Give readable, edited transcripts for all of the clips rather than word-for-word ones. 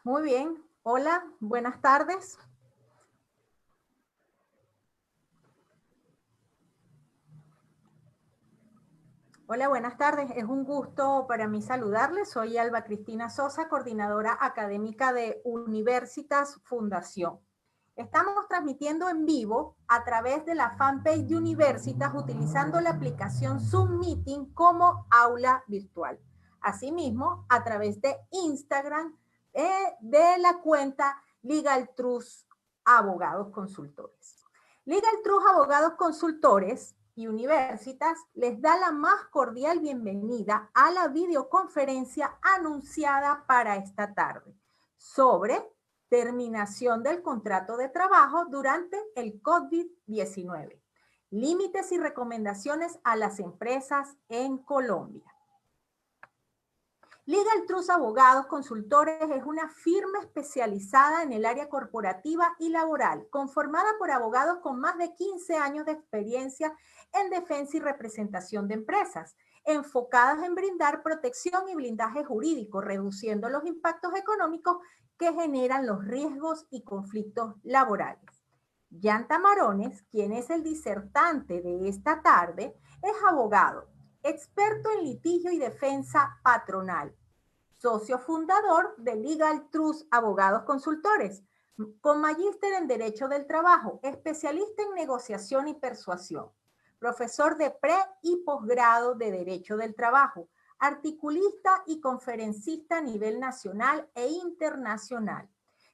Muy bien. Hola, buenas tardes. Hola, buenas tardes. Es un gusto para mí saludarles. Soy Alba Cristina Sosa, coordinadora académica de Universitas Fundación. Estamos transmitiendo en vivo a través de la fanpage de Universitas utilizando la aplicación Zoom Meeting como aula virtual. Asimismo, a través de Instagram de la cuenta Legal Trust Abogados Consultores. Legal Trust Abogados Consultores y Universitas les da la más cordial bienvenida a la videoconferencia anunciada para esta tarde sobre terminación del contrato de trabajo durante el COVID-19, límites y recomendaciones a las empresas en Colombia. Legal Trust Abogados Consultores es una firma especializada en el área corporativa y laboral, conformada por abogados con más de 15 años de experiencia en defensa y representación de empresas, enfocadas en brindar protección y blindaje jurídico, reduciendo los impactos económicos que generan los riesgos y conflictos laborales. Jan Tamarones, quien es el disertante de esta tarde, es abogado, experto en litigio y defensa patronal, socio fundador de Legal Trust Abogados Consultores, con magíster en Derecho del Trabajo, especialista en negociación y persuasión, profesor de pre y posgrado de Derecho del Trabajo, articulista y conferencista a nivel nacional e internacional,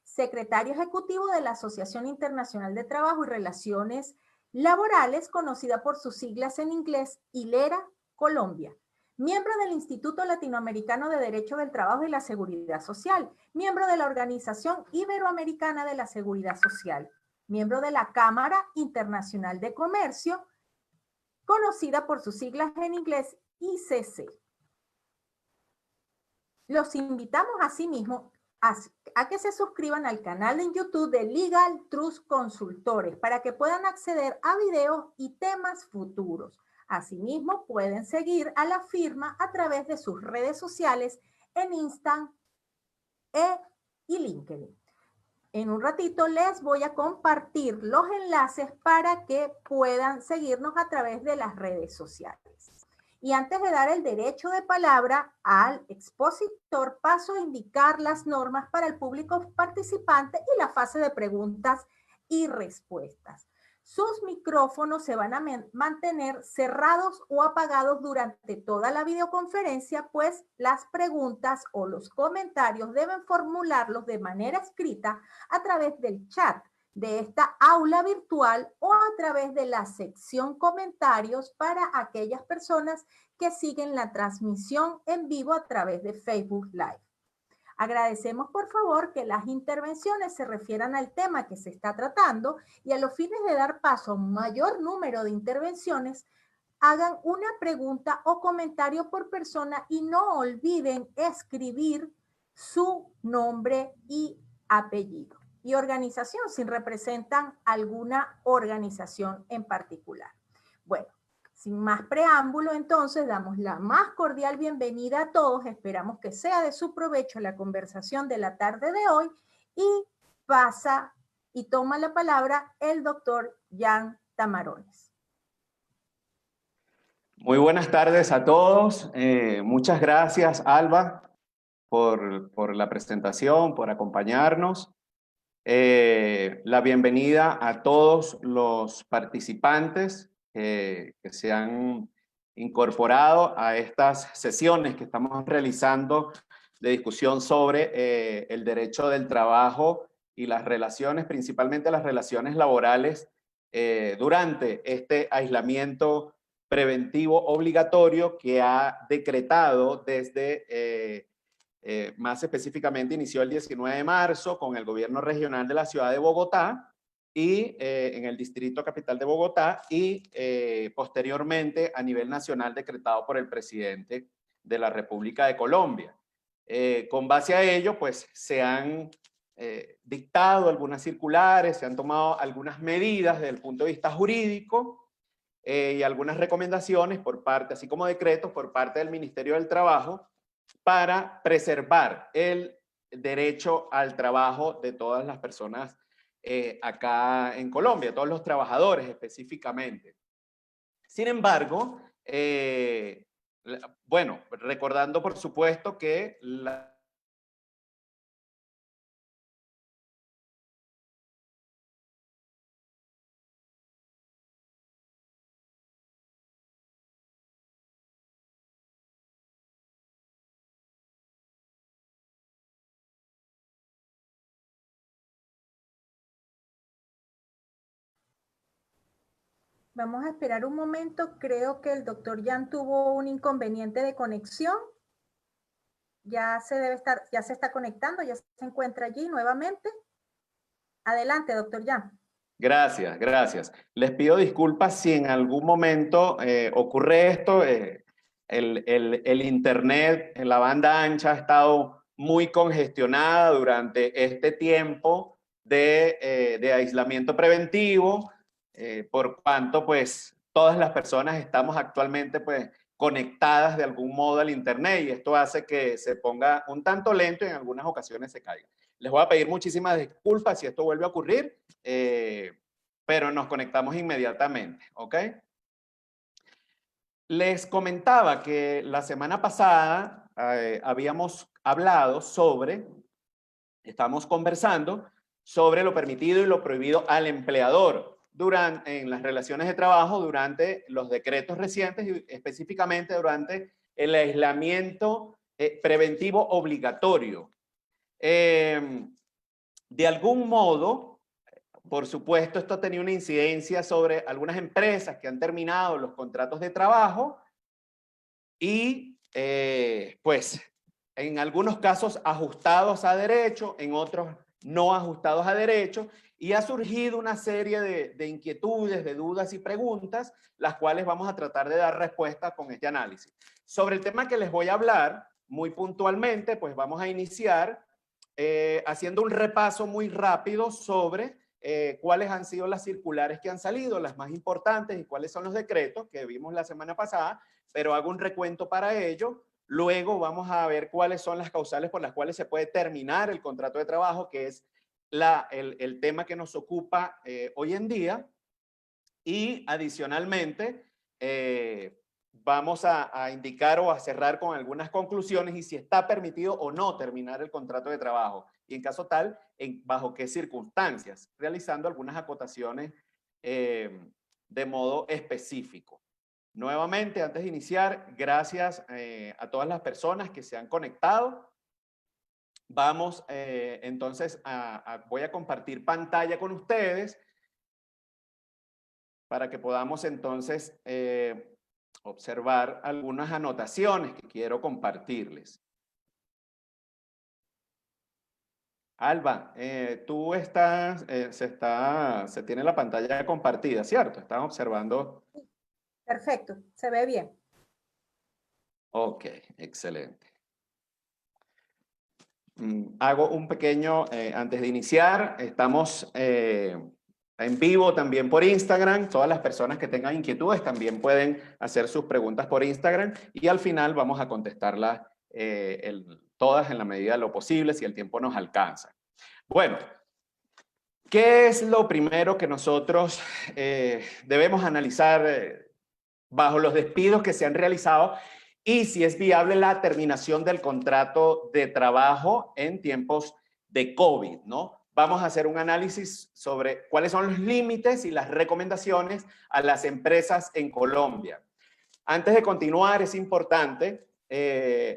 secretario ejecutivo de la Asociación Internacional de Trabajo y Relaciones Laborales, conocida por sus siglas en inglés, ILERA, Colombia. Miembro del Instituto Latinoamericano de Derecho del Trabajo y la Seguridad Social, miembro de la Organización Iberoamericana de la Seguridad Social, miembro de la Cámara Internacional de Comercio, conocida por sus siglas en inglés ICC. Los invitamos asimismo a que se suscriban al canal en YouTube de Legal Trust Consultores para que puedan acceder a videos y temas futuros. Asimismo, pueden seguir a la firma a través de sus redes sociales en Instagram y LinkedIn. En un ratito les voy a compartir los enlaces para que puedan seguirnos a través de las redes sociales. Y antes de dar el derecho de palabra al expositor, paso a indicar las normas para el público participante y la fase de preguntas y respuestas. Sus micrófonos se van a mantener cerrados o apagados durante toda la videoconferencia, pues las preguntas o los comentarios deben formularlos de manera escrita a través del chat de esta aula virtual o a través de la sección comentarios para aquellas personas que siguen la transmisión en vivo a través de Facebook Live. Agradecemos, por favor, que las intervenciones se refieran al tema que se está tratando y a los fines de dar paso a un mayor número de intervenciones, hagan una pregunta o comentario por persona y no olviden escribir su nombre y apellido y organización si representan alguna organización en particular. Bueno, sin más preámbulo, entonces, damos la más cordial bienvenida a todos. Esperamos que sea de su provecho la conversación de la tarde de hoy y pasa y toma la palabra el doctor Jan Tamarones. Muy buenas tardes a todos. Muchas gracias, Alba, por la presentación, por acompañarnos. La bienvenida a todos los participantes que se han incorporado a estas sesiones que estamos realizando de discusión sobre el derecho del trabajo y las relaciones, principalmente las relaciones laborales, durante este aislamiento preventivo obligatorio que ha decretado desde más específicamente inició el 19 de marzo con el gobierno regional de la ciudad de Bogotá y en el distrito capital de Bogotá y posteriormente a nivel nacional decretado por el presidente de la República de Colombia. Con base a ello, pues se han dictado algunas circulares, se han tomado algunas medidas desde el punto de vista jurídico y algunas recomendaciones por parte, así como decretos por parte del Ministerio del Trabajo, para preservar el derecho al trabajo de todas las personas acá en Colombia, todos los trabajadores específicamente. Sin embargo, bueno, recordando por supuesto que Vamos a esperar un momento. Creo que el doctor Jan tuvo un inconveniente de conexión. Ya se está conectando, ya se encuentra allí nuevamente. Adelante, doctor Jan. Gracias, gracias. Les pido disculpas si en algún momento ocurre esto. El internet, la banda ancha ha estado muy congestionada durante este tiempo de aislamiento preventivo, por cuanto pues todas las personas estamos actualmente pues conectadas de algún modo al internet y esto hace que se ponga un tanto lento y en algunas ocasiones se caiga. Les voy a pedir muchísimas disculpas si esto vuelve a ocurrir, pero nos conectamos inmediatamente, ¿ok? Les comentaba que la semana pasada habíamos hablado estamos conversando sobre lo permitido y lo prohibido al empleador en las relaciones de trabajo durante los decretos recientes y específicamente durante el aislamiento preventivo obligatorio. De algún modo, por supuesto, esto tenía una incidencia sobre algunas empresas que han terminado los contratos de trabajo y, pues, en algunos casos ajustados a derecho, en otros no ajustados a derecho, y ha surgido una serie de inquietudes, de dudas y preguntas, las cuales vamos a tratar de dar respuesta con este análisis. Sobre el tema que les voy a hablar, muy puntualmente, pues vamos a iniciar haciendo un repaso muy rápido sobre cuáles han sido las circulares que han salido, las más importantes y cuáles son los decretos que vimos la semana pasada, pero hago un recuento para ello. Luego vamos a ver cuáles son las causales por las cuales se puede terminar el contrato de trabajo, que es el tema que nos ocupa hoy en día. Y adicionalmente, vamos a indicar o a cerrar con algunas conclusiones y si está permitido o no terminar el contrato de trabajo. Y en caso tal, bajo qué circunstancias, realizando algunas acotaciones de modo específico. Nuevamente, antes de iniciar, gracias a todas las personas que se han conectado. Vamos entonces voy a compartir pantalla con ustedes para que podamos entonces observar algunas anotaciones que quiero compartirles. Alba, tú estás, se tiene la pantalla compartida, ¿cierto? Están observando. Perfecto, se ve bien. Ok, excelente. Hago un pequeño, antes de iniciar, estamos en vivo también por Instagram. Todas las personas que tengan inquietudes también pueden hacer sus preguntas por Instagram y al final vamos a contestarlas todas en la medida de lo posible si el tiempo nos alcanza. Bueno, ¿qué es lo primero que nosotros debemos analizar bajo los despidos que se han realizado y si es viable la terminación del contrato de trabajo en tiempos de COVID, ¿no? Vamos a hacer un análisis sobre cuáles son los límites y las recomendaciones a las empresas en Colombia. Antes de continuar, es importante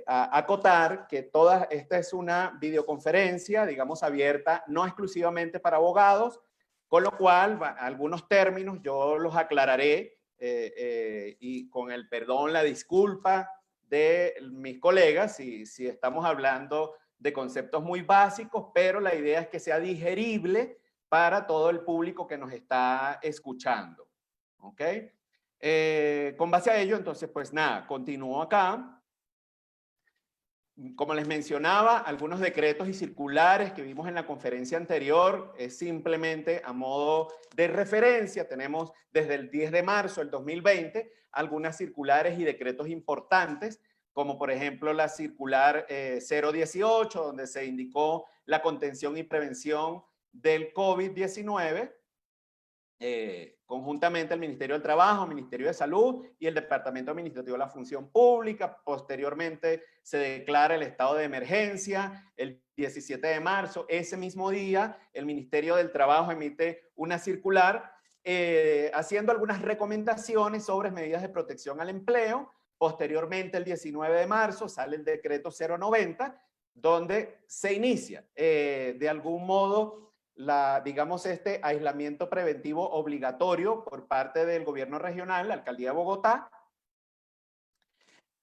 acotar que esta es una videoconferencia, digamos, abierta, no exclusivamente para abogados, con lo cual algunos términos yo los aclararé y con el perdón, la disculpa de mis colegas si estamos hablando de conceptos muy básicos, pero la idea es que sea digerible para todo el público que nos está escuchando. ¿Ok? Con base a ello, entonces, pues nada, continúo acá. Como les mencionaba, algunos decretos y circulares que vimos en la conferencia anterior es simplemente a modo de referencia. Tenemos desde el 10 de marzo del 2020 algunas circulares y decretos importantes como por ejemplo la circular 018, donde se indicó la contención y prevención del COVID-19, conjuntamente el Ministerio del Trabajo, el Ministerio de Salud y el Departamento Administrativo de la Función Pública. Posteriormente se declara el estado de emergencia el 17 de marzo. Ese mismo día el Ministerio del Trabajo emite una circular haciendo algunas recomendaciones sobre medidas de protección al empleo. Posteriormente, el 19 de marzo, sale el decreto 090, donde se inicia de algún modo digamos, este aislamiento preventivo obligatorio por parte del gobierno regional, la alcaldía de Bogotá.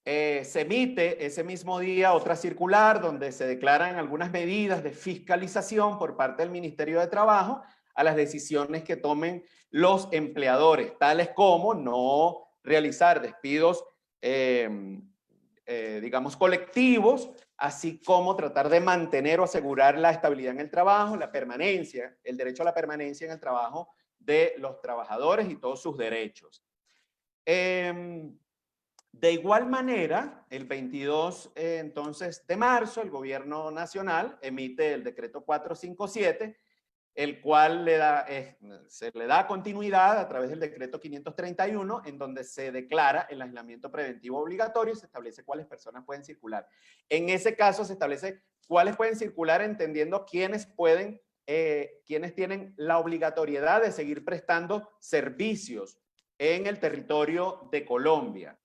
Se emite ese mismo día otra circular donde se declaran algunas medidas de fiscalización por parte del Ministerio de Trabajo a las decisiones que tomen los empleadores, tales como no realizar despidos, digamos, colectivos, así como tratar de mantener o asegurar la estabilidad en el trabajo, la permanencia, el derecho a la permanencia en el trabajo de los trabajadores y todos sus derechos. De igual manera, el 22 entonces de marzo, el gobierno nacional emite el decreto 457, el cual se le da continuidad a través del decreto 531, en donde se declara el aislamiento preventivo obligatorio y se establece cuáles personas pueden circular. En ese caso se establece cuáles pueden circular, entendiendo quiénes tienen la obligatoriedad de seguir prestando servicios en el territorio de Colombia.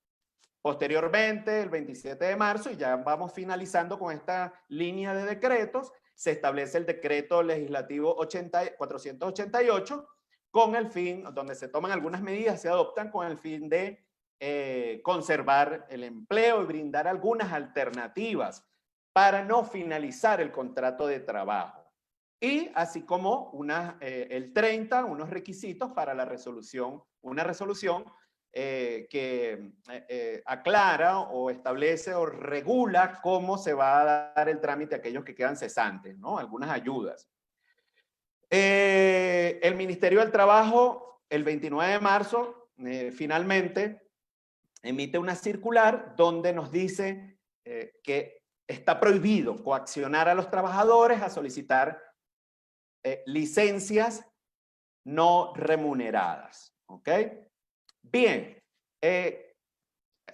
Posteriormente, el 27 de marzo, y ya vamos finalizando con esta línea de decretos, se establece el decreto legislativo 488 con el fin, donde se toman algunas medidas, se adoptan con el fin de conservar el empleo y brindar algunas alternativas para no finalizar el contrato de trabajo. Y así como el 30, unos requisitos para la resolución, una resolución que aclara o establece o regula cómo se va a dar el trámite a aquellos que quedan cesantes, ¿no? Algunas ayudas. El Ministerio del Trabajo, el 29 de marzo, finalmente emite una circular donde nos dice que está prohibido coaccionar a los trabajadores a solicitar licencias no remuneradas, ¿ok? Bien,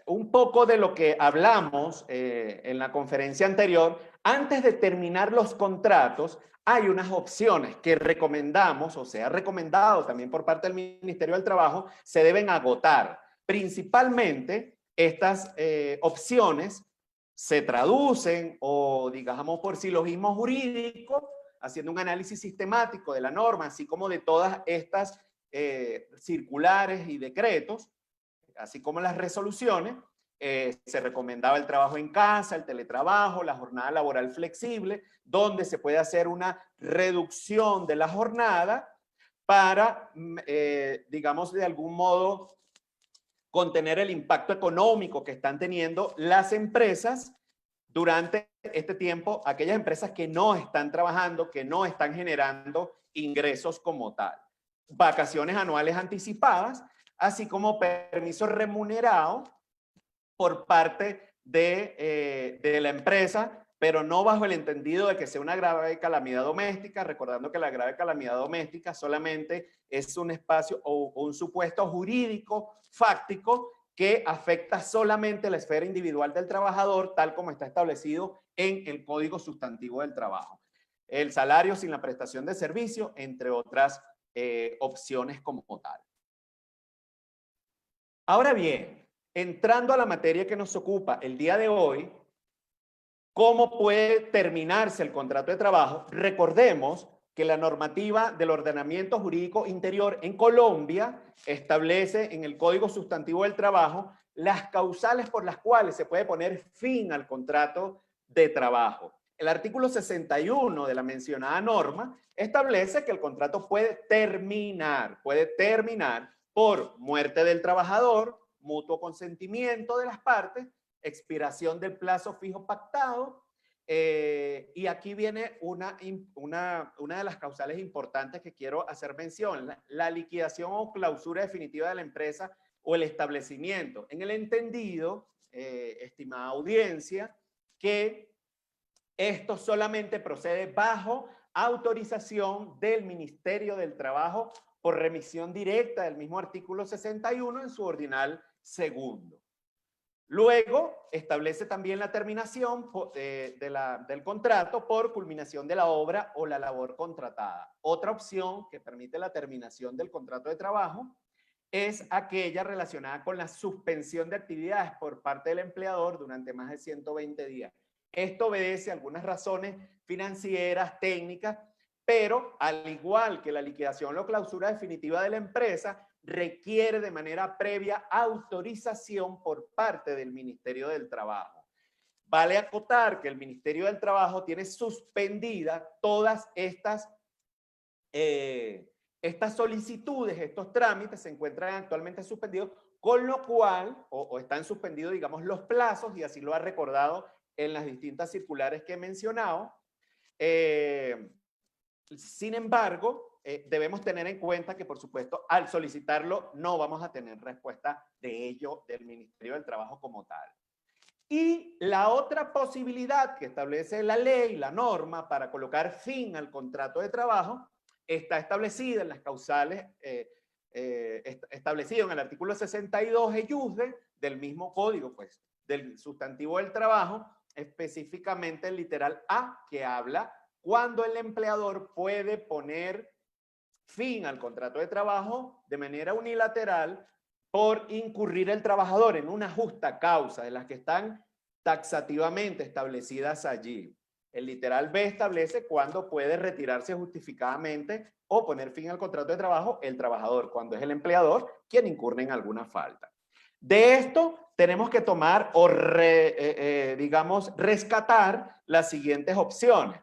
un poco de lo que hablamos en la conferencia anterior. Antes de terminar los contratos, hay unas opciones que recomendamos, o se ha recomendado también por parte del Ministerio del Trabajo, se deben agotar. Principalmente, estas opciones se traducen, o digamos por silogismo jurídico, haciendo un análisis sistemático de la norma, así como de todas estas circulares y decretos, así como las resoluciones. Se recomendaba el trabajo en casa, el teletrabajo, la jornada laboral flexible, donde se puede hacer una reducción de la jornada para, digamos, de algún modo contener el impacto económico que están teniendo las empresas durante este tiempo, aquellas empresas que no están trabajando, que no están generando ingresos como tal. Vacaciones anuales anticipadas, así como permiso remunerado por parte de la empresa, pero no bajo el entendido de que sea una grave calamidad doméstica, recordando que la grave calamidad doméstica solamente es un espacio o un supuesto jurídico, fáctico, que afecta solamente la esfera individual del trabajador, tal como está establecido en el Código Sustantivo del Trabajo. El salario sin la prestación de servicio, entre otras opciones como tal. Ahora bien, entrando a la materia que nos ocupa el día de hoy, ¿cómo puede terminarse el contrato de trabajo? Recordemos que la normativa del ordenamiento jurídico interior en Colombia establece en el Código Sustantivo del Trabajo las causales por las cuales se puede poner fin al contrato de trabajo. El artículo 61 de la mencionada norma establece que el contrato puede terminar por muerte del trabajador, mutuo consentimiento de las partes, expiración del plazo fijo pactado, y aquí viene una de las causales importantes que quiero hacer mención, la liquidación o clausura definitiva de la empresa o el establecimiento, en el entendido estimada audiencia, que esto solamente procede bajo autorización del Ministerio del Trabajo por remisión directa del mismo artículo 61 en su ordinal segundo. Luego, establece también la terminación del contrato por culminación de la obra o la labor contratada. Otra opción que permite la terminación del contrato de trabajo es aquella relacionada con la suspensión de actividades por parte del empleador durante más de 120 días. Esto obedece a algunas razones financieras, técnicas, pero al igual que la liquidación o clausura definitiva de la empresa, requiere de manera previa autorización por parte del Ministerio del Trabajo. Vale acotar que el Ministerio del Trabajo tiene suspendidas todas estas solicitudes, estos trámites se encuentran actualmente suspendidos, con lo cual, o están suspendidos, digamos, los plazos, y así lo ha recordado en las distintas circulares que he mencionado. Sin embargo, debemos tener en cuenta que, por supuesto, al solicitarlo no vamos a tener respuesta de ello del Ministerio del Trabajo como tal. Y la otra posibilidad que establece la ley, la norma, para colocar fin al contrato de trabajo, está establecida en las causales, establecido en el artículo 62 EYUSDE del mismo código, pues, del sustantivo del trabajo, específicamente el literal A, que habla cuando el empleador puede poner fin al contrato de trabajo de manera unilateral por incurrir el trabajador en una justa causa de las que están taxativamente establecidas allí. El literal B establece cuándo puede retirarse justificadamente o poner fin al contrato de trabajo el trabajador, cuando es el empleador quien incurre en alguna falta. De esto tenemos que tomar o, digamos, rescatar las siguientes opciones.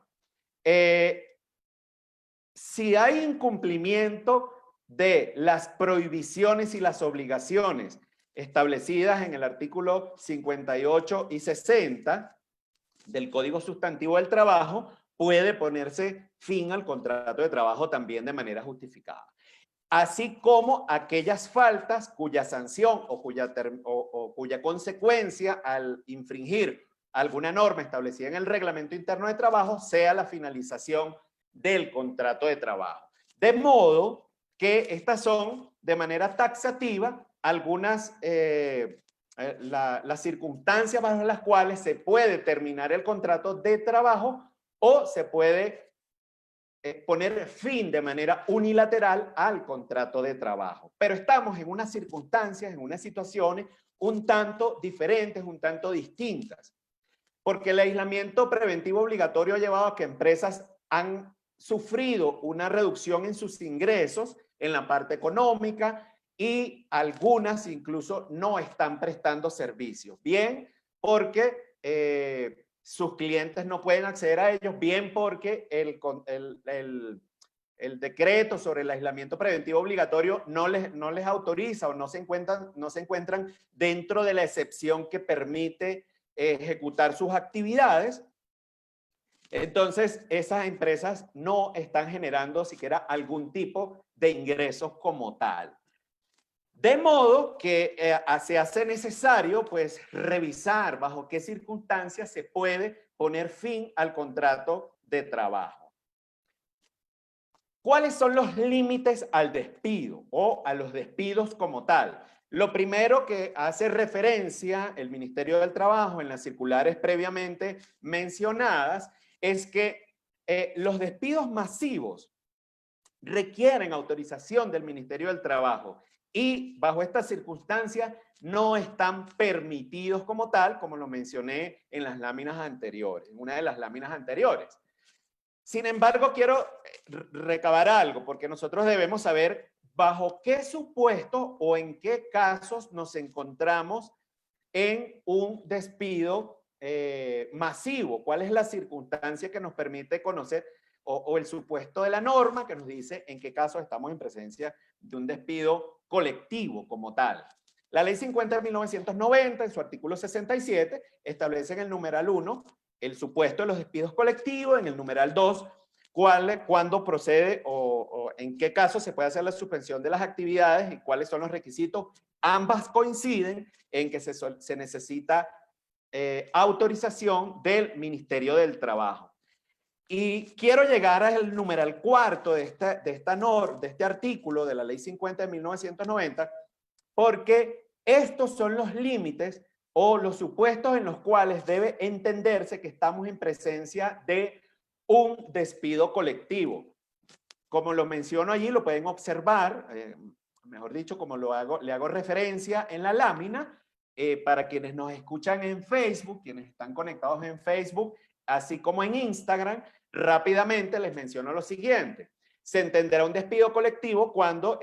Si hay incumplimiento de las prohibiciones y las obligaciones establecidas en el artículo 58 y 60 del Código Sustantivo del Trabajo, puede ponerse fin al contrato de trabajo también de manera justificada. Así como aquellas faltas cuya sanción o cuya consecuencia al infringir alguna norma establecida en el reglamento interno de trabajo sea la finalización del contrato de trabajo. De modo que estas son de manera taxativa algunas las circunstancias bajo las cuales se puede terminar el contrato de trabajo o se puede poner fin de manera unilateral al contrato de trabajo. Pero estamos en unas circunstancias, en unas situaciones un tanto diferentes, un tanto distintas, porque el aislamiento preventivo obligatorio ha llevado a que empresas han sufrido una reducción en sus ingresos en la parte económica y algunas incluso no están prestando servicios. Bien, porque sus clientes no pueden acceder a ellos, bien porque el decreto sobre el aislamiento preventivo obligatorio no les autoriza o no se encuentran dentro de la excepción que permite ejecutar sus actividades. Entonces, esas empresas no están generando siquiera algún tipo de ingresos como tal. De modo que se hace necesario, pues, revisar bajo qué circunstancias se puede poner fin al contrato de trabajo. ¿Cuáles son los límites al despido o a los despidos como tal? Lo primero que hace referencia el Ministerio del Trabajo en las circulares previamente mencionadas es que los despidos masivos requieren autorización del Ministerio del Trabajo y bajo estas circunstancias no están permitidos como tal, como lo mencioné en las láminas anteriores, en una de las láminas anteriores. Sin embargo, quiero recabar algo, porque nosotros debemos saber bajo qué supuesto o en qué casos nos encontramos en un despido masivo. ¿Cuál es la circunstancia que nos permite conocer o el supuesto de la norma que nos dice en qué casos estamos en presencia de un despido colectivo como tal? La Ley 50 de 1990, en su artículo 67, establece en el numeral 1 el supuesto de los despidos colectivos, en el numeral 2 cuándo procede o en qué caso se puede hacer la suspensión de las actividades y cuáles son los requisitos. Ambas coinciden en que se necesita autorización del Ministerio del Trabajo. Y quiero llegar al numeral cuarto de este artículo de la Ley 50 de 1990, porque estos son los límites o los supuestos en los cuales debe entenderse que estamos en presencia de un despido colectivo. Como lo menciono allí, lo pueden observar, mejor dicho, como le hago referencia en la lámina, para quienes nos escuchan en Facebook, quienes están conectados en Facebook, así como en Instagram, rápidamente les menciono lo siguiente. Se entenderá un despido colectivo cuando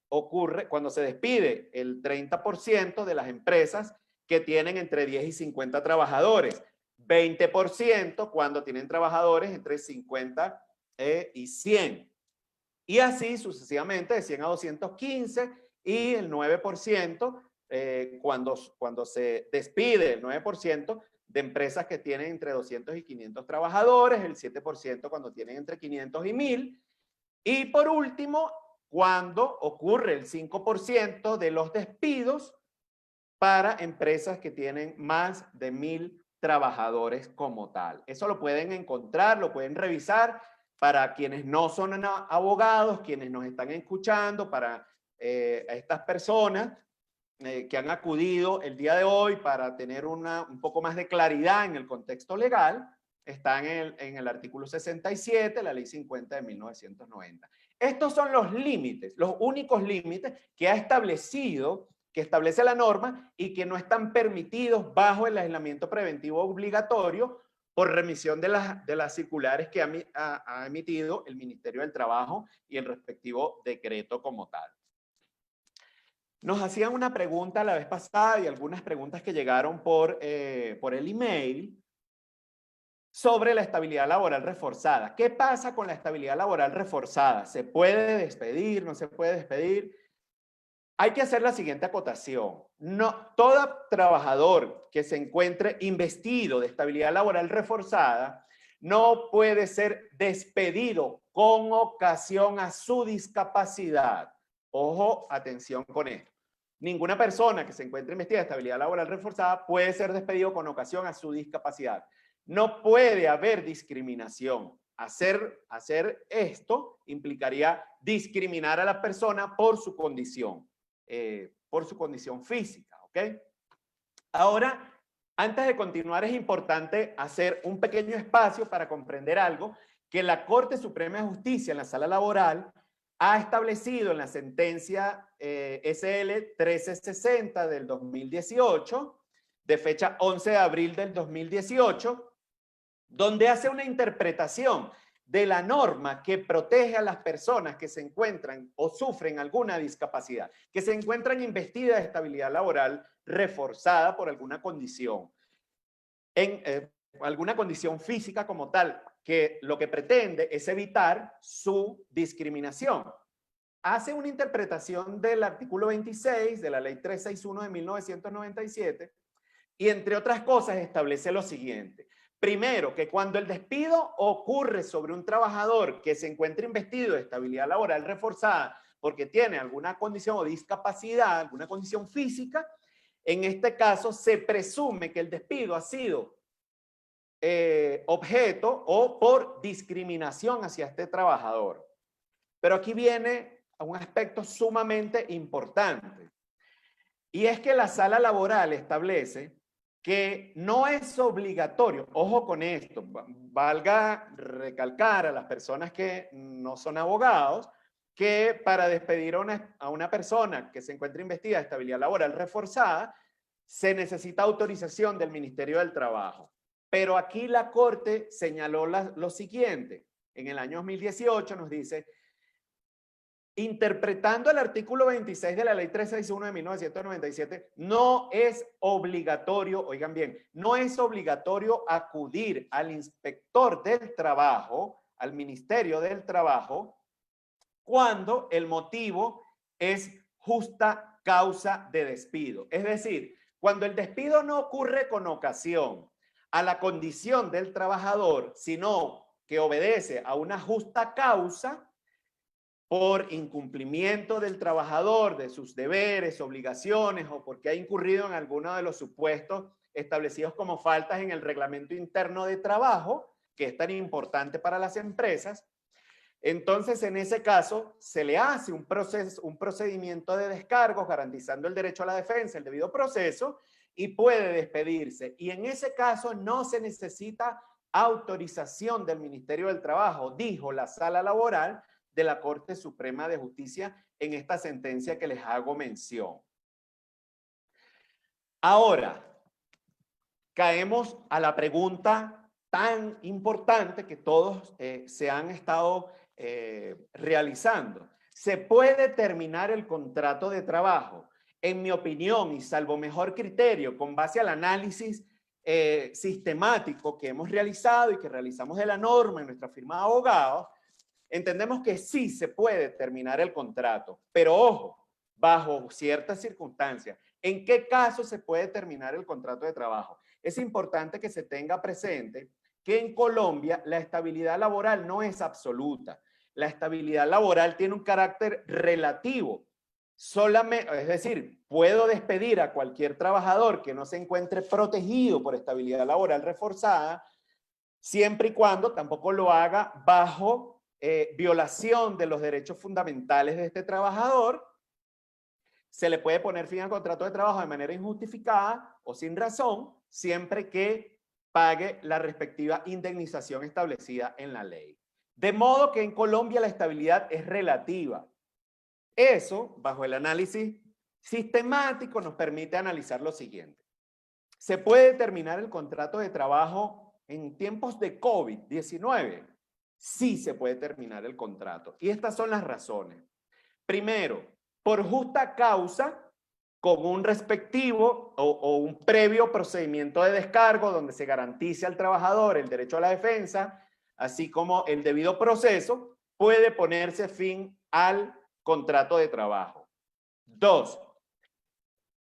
ocurre, cuando se despide el 30% de las empresas que tienen entre 10 y 50 trabajadores, 20% cuando tienen trabajadores entre 50 y 100. Y así sucesivamente de 100 a 215 y el 9% cuando se despide el 9% de empresas que tienen entre 200 y 500 trabajadores, el 7% cuando tienen entre 500 y 1000. Y por último, cuando ocurre el 5% de los despidos para empresas que tienen más de 1000 trabajadores como tal. Eso lo pueden encontrar, lo pueden revisar para quienes no son abogados, quienes nos están escuchando, para estas personas que han acudido el día de hoy para tener un poco más de claridad en el contexto legal, está en el artículo 67, la ley 50 de 1990. Estos son los límites, los únicos límites que establece la norma y que no están permitidos bajo el aislamiento preventivo obligatorio por remisión de las circulares que ha emitido el Ministerio del Trabajo y el respectivo decreto como tal. Nos hacían una pregunta la vez pasada y algunas preguntas que llegaron por el email sobre la estabilidad laboral reforzada. ¿Qué pasa con la estabilidad laboral reforzada? ¿Se puede despedir? ¿No se puede despedir? Hay que hacer la siguiente acotación. No, todo trabajador que se encuentre investido de estabilidad laboral reforzada no puede ser despedido con ocasión a su discapacidad. Ojo, atención con esto. Ninguna persona que se encuentre investida de estabilidad laboral reforzada puede ser despedido con ocasión a su discapacidad. No puede haber discriminación. Hacer esto implicaría discriminar a la persona por su condición física, ¿ok? Ahora, antes de continuar, es importante hacer un pequeño espacio para comprender algo que la Corte Suprema de Justicia en la Sala Laboral ha establecido en la sentencia SL 1360 del 2018, de fecha 11 de abril del 2018, donde hace una interpretación de la norma que protege a las personas que se encuentran o sufren alguna discapacidad, que se encuentran investidas de estabilidad laboral reforzada por alguna condición, alguna condición física como tal, que lo que pretende es evitar su discriminación. Hace una interpretación del artículo 26 de la ley 361 de 1997 y entre otras cosas establece lo siguiente. Primero, que cuando el despido ocurre sobre un trabajador que se encuentra investido de estabilidad laboral reforzada porque tiene alguna condición o discapacidad, alguna condición física, en este caso se presume que el despido ha sido objeto o por discriminación hacia este trabajador. Pero aquí viene un aspecto sumamente importante y es que la Sala Laboral establece que no es obligatorio, ojo con esto, valga recalcar a las personas que no son abogados, que para despedir a una persona que se encuentra investida de estabilidad laboral reforzada, se necesita autorización del Ministerio del Trabajo. Pero aquí la Corte señaló lo siguiente, en el año 2018 nos dice, interpretando el artículo 26 de la ley 361 de 1997, no es obligatorio, oigan bien, no es obligatorio acudir al inspector del trabajo, al Ministerio del Trabajo, cuando el motivo es justa causa de despido. Es decir, cuando el despido no ocurre con ocasión a la condición del trabajador, sino que obedece a una justa causa por incumplimiento del trabajador de sus deberes, obligaciones o porque ha incurrido en alguno de los supuestos establecidos como faltas en el reglamento interno de trabajo, que es tan importante para las empresas, entonces en ese caso se le hace un procedimiento de descargos garantizando el derecho a la defensa, el debido proceso, y puede despedirse. Y en ese caso no se necesita autorización del Ministerio del Trabajo, dijo la Sala Laboral de la Corte Suprema de Justicia en esta sentencia que les hago mención. Ahora, caemos a la pregunta tan importante que todos se han estado realizando. ¿Se puede terminar el contrato de trabajo? En mi opinión, y salvo mejor criterio, con base al análisis sistemático que hemos realizado y que realizamos de la norma en nuestra firma de abogados, entendemos que sí se puede terminar el contrato, pero ojo, bajo ciertas circunstancias. ¿En qué caso se puede terminar el contrato de trabajo? Es importante que se tenga presente que en Colombia la estabilidad laboral no es absoluta. La estabilidad laboral tiene un carácter relativo. Solamente, es decir, puedo despedir a cualquier trabajador que no se encuentre protegido por estabilidad laboral reforzada, siempre y cuando tampoco lo haga bajo violación de los derechos fundamentales de este trabajador. Se le puede poner fin al contrato de trabajo de manera injustificada o sin razón, siempre que pague la respectiva indemnización establecida en la ley. De modo que en Colombia la estabilidad es relativa. Eso, bajo el análisis sistemático, nos permite analizar lo siguiente. ¿Se puede terminar el contrato de trabajo en tiempos de COVID-19? Sí se puede terminar el contrato. Y estas son las razones. Primero, por justa causa, con un respectivo o un previo procedimiento de descargo donde se garantice al trabajador el derecho a la defensa, así como el debido proceso, puede ponerse fin al contrato de trabajo. 2.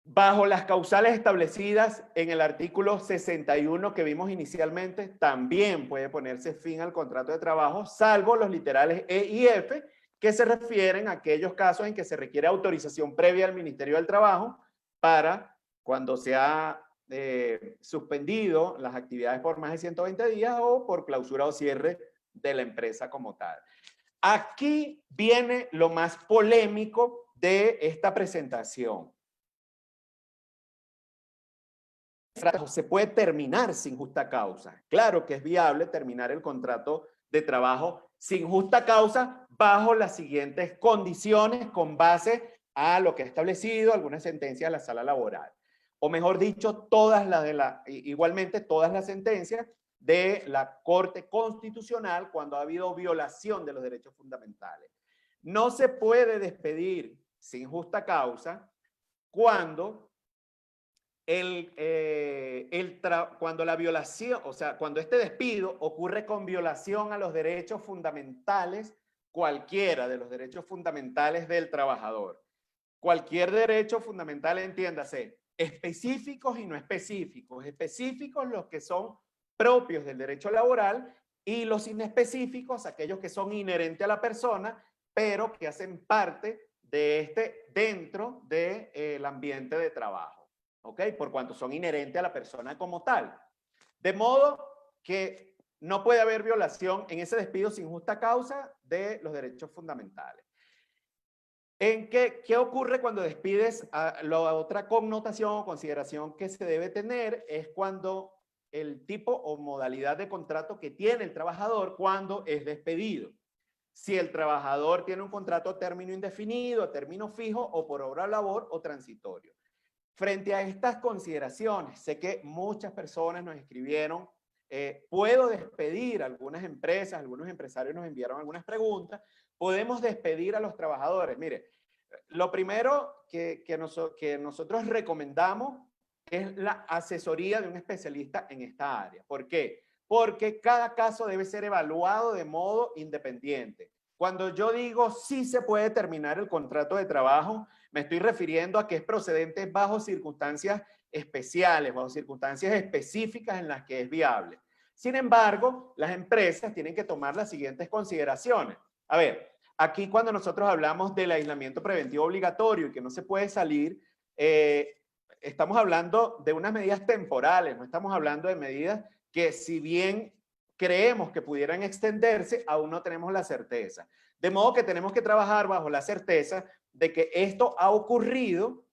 Bajo las causales establecidas en el artículo 61 que vimos inicialmente, también puede ponerse fin al contrato de trabajo, salvo los literales E y F, que se refieren a aquellos casos en que se requiere autorización previa al Ministerio del Trabajo para cuando se ha suspendido las actividades por más de 120 días o por clausura o cierre de la empresa como tal. Aquí viene lo más polémico de esta presentación. Se puede terminar sin justa causa. Claro que es viable terminar el contrato de trabajo sin justa causa bajo las siguientes condiciones con base a lo que ha establecido algunas sentencias de la sala laboral. O mejor dicho, igualmente todas las sentencias de la Corte Constitucional cuando ha habido violación de los derechos fundamentales. No se puede despedir sin justa causa cuando cuando la violación, o sea, cuando este despido ocurre con violación a los derechos fundamentales, cualquiera de los derechos fundamentales del trabajador. Cualquier derecho fundamental, entiéndase, específicos y no específicos. Específicos los que son propios del derecho laboral y los inespecíficos, aquellos que son inherentes a la persona, pero que hacen parte de dentro del ambiente de trabajo. ¿Ok? Por cuanto son inherentes a la persona como tal. De modo que no puede haber violación en ese despido sin justa causa de los derechos fundamentales. ¿Qué ocurre cuando despides? La otra connotación o consideración que se debe tener es cuando el tipo o modalidad de contrato que tiene el trabajador cuando es despedido. Si el trabajador tiene un contrato a término indefinido, a término fijo o por obra o labor o transitorio. Frente a estas consideraciones, sé que muchas personas nos escribieron, puedo despedir a algunas empresas, algunos empresarios nos enviaron algunas preguntas, podemos despedir a los trabajadores. Mire, lo primero que nosotros recomendamos es la asesoría de un especialista en esta área. ¿Por qué? Porque cada caso debe ser evaluado de modo independiente. Cuando yo digo sí se puede terminar el contrato de trabajo, me estoy refiriendo a que es procedente bajo circunstancias especiales, bajo circunstancias específicas en las que es viable. Sin embargo, las empresas tienen que tomar las siguientes consideraciones. A ver, aquí cuando nosotros hablamos del aislamiento preventivo obligatorio y que no se puede salir, estamos hablando de unas medidas temporales, no estamos hablando de medidas que, si bien creemos que pudieran extenderse, aún no tenemos la certeza. De modo que tenemos que trabajar bajo la certeza de que esto ha ocurrido,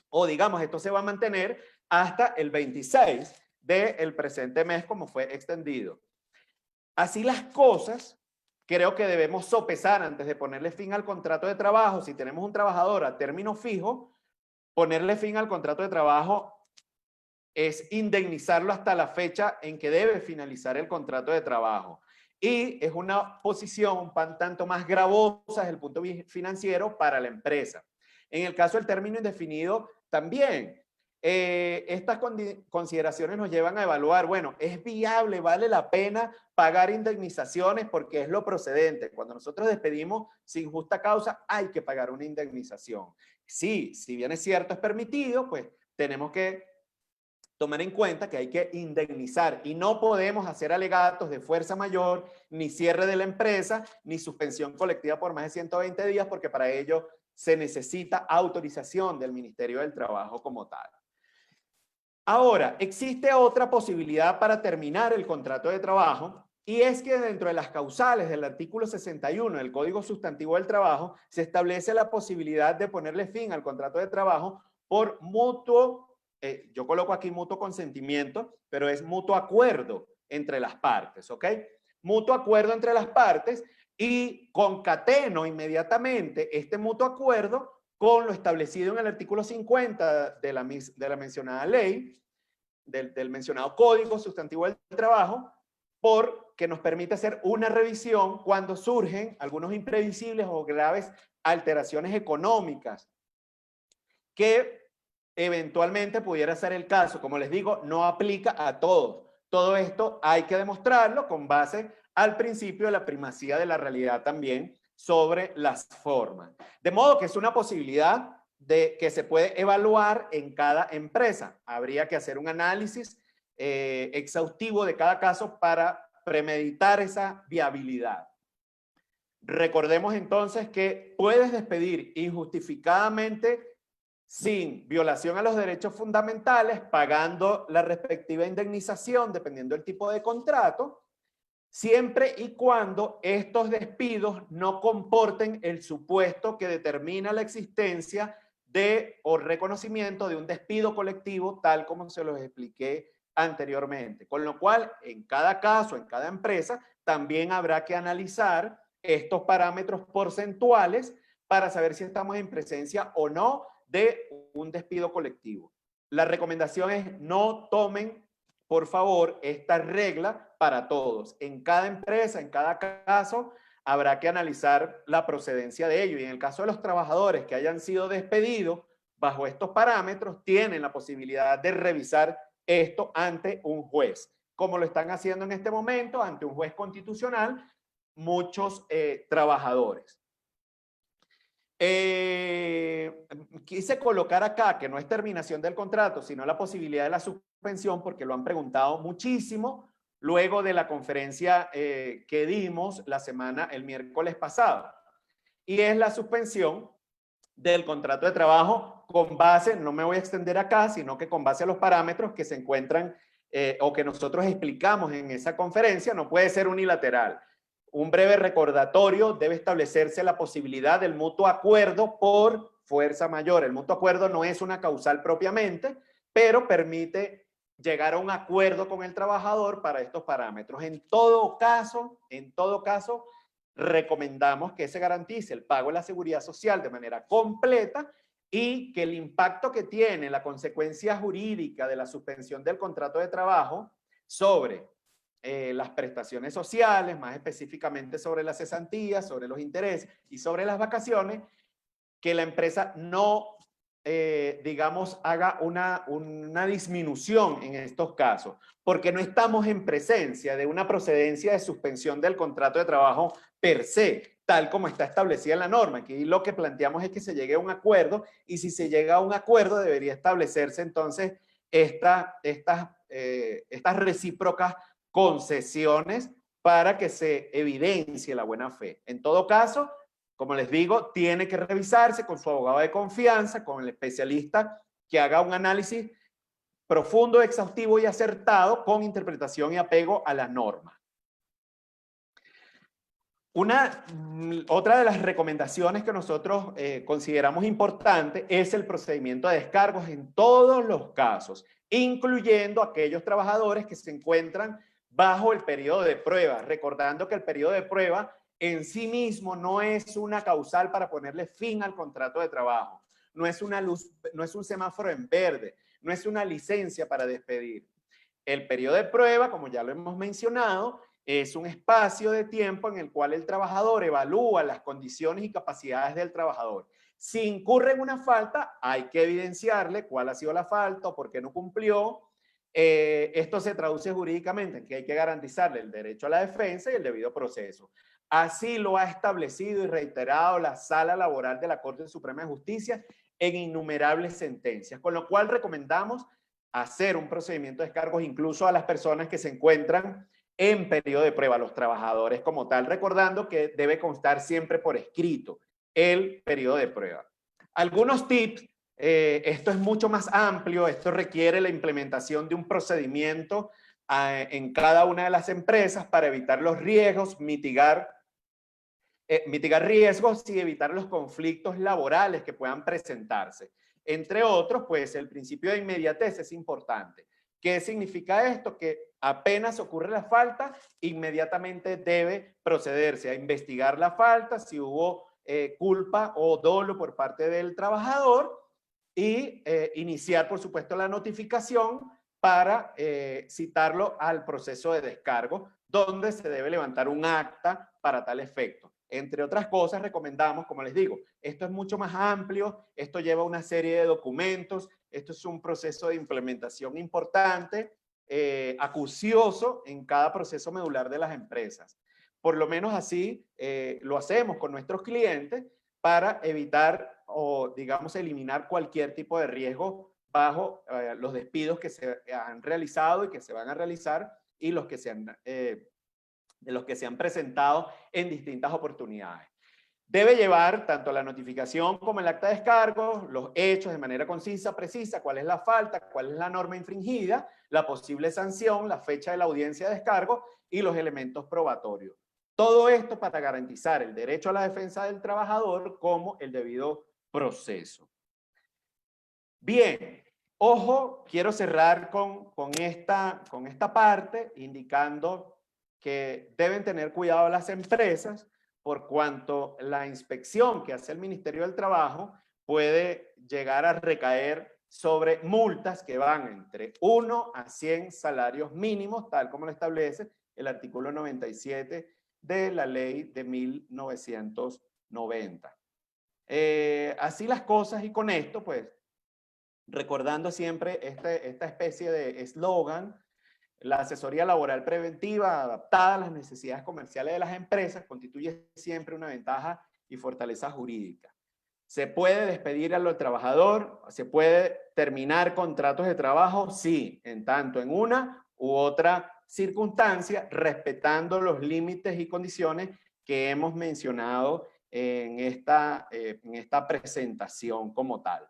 o digamos, esto se va a mantener hasta el 26 del presente mes, como fue extendido. Así las cosas, creo que debemos sopesar antes de ponerle fin al contrato de trabajo. Si tenemos un trabajador a término fijo, ponerle fin al contrato de trabajo es indemnizarlo hasta la fecha en que debe finalizar el contrato de trabajo. Y es una posición un tanto más gravosa desde el punto de vista financiero para la empresa. En el caso del término indefinido, también estas consideraciones nos llevan a evaluar, bueno, ¿es viable, vale la pena pagar indemnizaciones? Porque es lo procedente. Cuando nosotros despedimos sin justa causa, hay que pagar una indemnización. Sí, si bien es cierto, es permitido, pues tenemos que tomar en cuenta que hay que indemnizar y no podemos hacer alegatos de fuerza mayor, ni cierre de la empresa, ni suspensión colectiva por más de 120 días, porque para ello se necesita autorización del Ministerio del Trabajo como tal. Ahora, existe otra posibilidad para terminar el contrato de trabajo, y es que dentro de las causales del artículo 61 del Código Sustantivo del Trabajo se establece la posibilidad de ponerle fin al contrato de trabajo por mutuo, yo coloco aquí mutuo consentimiento, pero es mutuo acuerdo entre las partes, ¿ok? Mutuo acuerdo entre las partes, y concateno inmediatamente este mutuo acuerdo con lo establecido en el artículo 50 de la mencionada ley, del mencionado Código Sustantivo del Trabajo, porque nos permite hacer una revisión cuando surgen algunos imprevisibles o graves alteraciones económicas que eventualmente pudiera ser el caso. Como les digo, no aplica a todos. Todo esto hay que demostrarlo con base al principio de la primacía de la realidad también sobre las formas. De modo que es una posibilidad de que se puede evaluar en cada empresa. Habría que hacer un análisis exhaustivo de cada caso para premeditar esa viabilidad. Recordemos entonces que puedes despedir injustificadamente sin violación a los derechos fundamentales, pagando la respectiva indemnización dependiendo del tipo de contrato, siempre y cuando estos despidos no comporten el supuesto que determina la existencia de o reconocimiento de un despido colectivo, tal como se los expliqué anteriormente. Con lo cual, en cada caso, en cada empresa, también habrá que analizar estos parámetros porcentuales para saber si estamos en presencia o no de un despido colectivo. La recomendación es no tomen, por favor, esta regla para todos. En cada empresa, en cada caso, habrá que analizar la procedencia de ello. Y en el caso de los trabajadores que hayan sido despedidos bajo estos parámetros, tienen la posibilidad de revisar esto ante un juez, como lo están haciendo en este momento ante un juez constitucional muchos trabajadores. Quise colocar acá que no es terminación del contrato, sino la posibilidad de la suspensión, porque lo han preguntado muchísimo luego de la conferencia que dimos el miércoles pasado. Y es la suspensión del contrato de trabajo con base, no me voy a extender acá, sino que con base a los parámetros que se encuentran o que nosotros explicamos en esa conferencia. No puede ser unilateral. Un breve recordatorio: debe establecerse la posibilidad del mutuo acuerdo por fuerza mayor. El mutuo acuerdo no es una causal propiamente, pero permite llegar a un acuerdo con el trabajador para estos parámetros. En todo caso, recomendamos que se garantice el pago de la seguridad social de manera completa y que el impacto que tiene la consecuencia jurídica de la suspensión del contrato de trabajo sobre las prestaciones sociales, más específicamente sobre las cesantías, sobre los intereses y sobre las vacaciones, que la empresa no, digamos, haga una disminución en estos casos, porque no estamos en presencia de una procedencia de suspensión del contrato de trabajo per se, tal como está establecida en la norma. Aquí lo que planteamos es que se llegue a un acuerdo, y si se llega a un acuerdo debería establecerse entonces estas recíprocas concesiones para que se evidencie la buena fe. En todo caso, como les digo, tiene que revisarse con su abogado de confianza, con el especialista que haga un análisis profundo, exhaustivo y acertado con interpretación y apego a la norma. Otra de las recomendaciones que nosotros consideramos importante es el procedimiento de descargos en todos los casos, incluyendo aquellos trabajadores que se encuentran bajo el periodo de prueba, recordando que el periodo de prueba en sí mismo no es una causal para ponerle fin al contrato de trabajo, no es una luz, no es un semáforo en verde, no es una licencia para despedir. El periodo de prueba, como ya lo hemos mencionado, es un espacio de tiempo en el cual el trabajador evalúa las condiciones y capacidades del trabajador. Si incurre en una falta, hay que evidenciarle cuál ha sido la falta o por qué no cumplió. Esto se traduce jurídicamente en que hay que garantizarle el derecho a la defensa y el debido proceso. Así lo ha establecido y reiterado la Sala Laboral de la Corte Suprema de Justicia en innumerables sentencias, con lo cual recomendamos hacer un procedimiento de descargos incluso a las personas que se encuentran en periodo de prueba, los trabajadores como tal, recordando que debe constar siempre por escrito el periodo de prueba. Algunos tips, esto es mucho más amplio, esto requiere la implementación de un procedimiento en cada una de las empresas para evitar los riesgos, mitigar riesgos y evitar los conflictos laborales que puedan presentarse. Entre otros, pues el principio de inmediatez es importante. ¿Qué significa esto? Que apenas ocurre la falta, inmediatamente debe procederse a investigar la falta, si hubo culpa o dolo por parte del trabajador y iniciar, por supuesto, la notificación para citarlo al proceso de descargo, donde se debe levantar un acta para tal efecto. Entre otras cosas, recomendamos, como les digo, esto es mucho más amplio, esto lleva una serie de documentos, esto es un proceso de implementación importante, acucioso en cada proceso medular de las empresas. Por lo menos así lo hacemos con nuestros clientes para evitar o, digamos, eliminar cualquier tipo de riesgo bajo los despidos que se han realizado y que se van a realizar y los que se han, de los que se han presentado en distintas oportunidades. Debe llevar tanto la notificación como el acta de descargo, los hechos de manera concisa, precisa, cuál es la falta, cuál es la norma infringida, la posible sanción, la fecha de la audiencia de descargo y los elementos probatorios. Todo esto para garantizar el derecho a la defensa del trabajador como el debido proceso. Bien, ojo, quiero cerrar con esta parte indicando que deben tener cuidado las empresas por cuanto la inspección que hace el Ministerio del Trabajo puede llegar a recaer sobre multas que van entre 1 a 100 salarios mínimos, tal como lo establece el artículo 97 de la ley de 1990. Así las cosas y con esto, pues, recordando siempre esta especie de eslogan, la asesoría laboral preventiva adaptada a las necesidades comerciales de las empresas constituye siempre una ventaja y fortaleza jurídica. ¿Se puede despedir al trabajador? ¿Se puede terminar contratos de trabajo? Sí, en tanto en una u otra circunstancia, respetando los límites y condiciones que hemos mencionado en esta presentación como tal.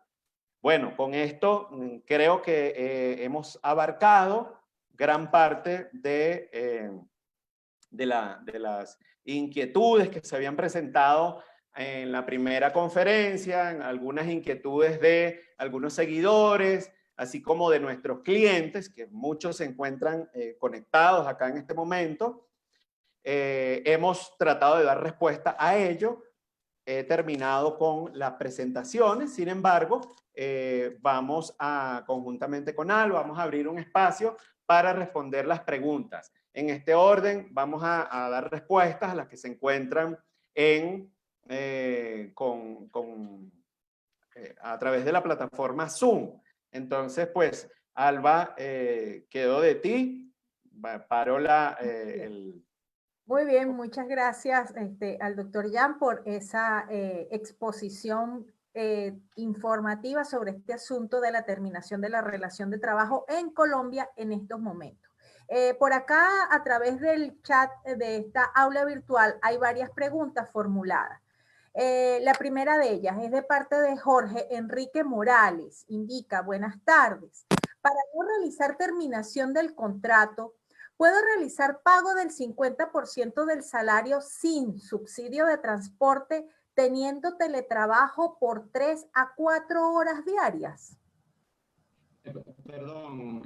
Bueno, con esto creo que hemos abarcado gran parte de las inquietudes que se habían presentado en la primera conferencia, en algunas inquietudes de algunos seguidores, así como de nuestros clientes, que muchos se encuentran conectados acá en este momento. Hemos tratado de dar respuesta a ello. He terminado con las presentaciones, sin embargo, vamos a, conjuntamente con Alba, vamos a abrir un espacio para responder las preguntas. En este orden, vamos a dar respuestas a las que se encuentran a través de la plataforma Zoom. Entonces, pues, Alba, quedó de ti. Paro Muy bien, muchas gracias al doctor Jan por esa exposición informativa sobre este asunto de la terminación de la relación de trabajo en Colombia en estos momentos. Por acá, a través del chat de esta aula virtual, hay varias preguntas formuladas. La primera de ellas es de parte de Jorge Enrique Morales. Indica, buenas tardes. Para no realizar terminación del contrato, ¿puedo realizar pago del 50% del salario sin subsidio de transporte teniendo teletrabajo por 3 a 4 horas diarias? Perdón,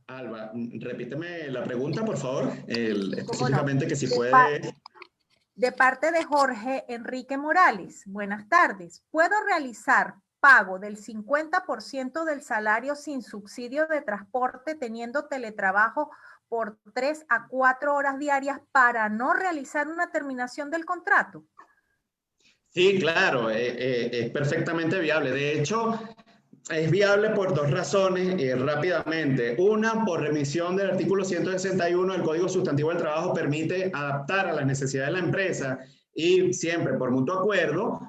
Alba, repíteme la pregunta, por favor. Específicamente que si puede... De parte de Jorge Enrique Morales. Buenas tardes. ¿Puedo realizar pago del 50% del salario sin subsidio de transporte teniendo teletrabajo por 3 a 4 horas diarias para no realizar una terminación del contrato? Sí, claro, es perfectamente viable. De hecho, es viable por dos razones rápidamente. Una, por remisión del artículo 161 del Código Sustantivo del Trabajo, permite adaptar a las necesidades de la empresa y siempre por mutuo acuerdo,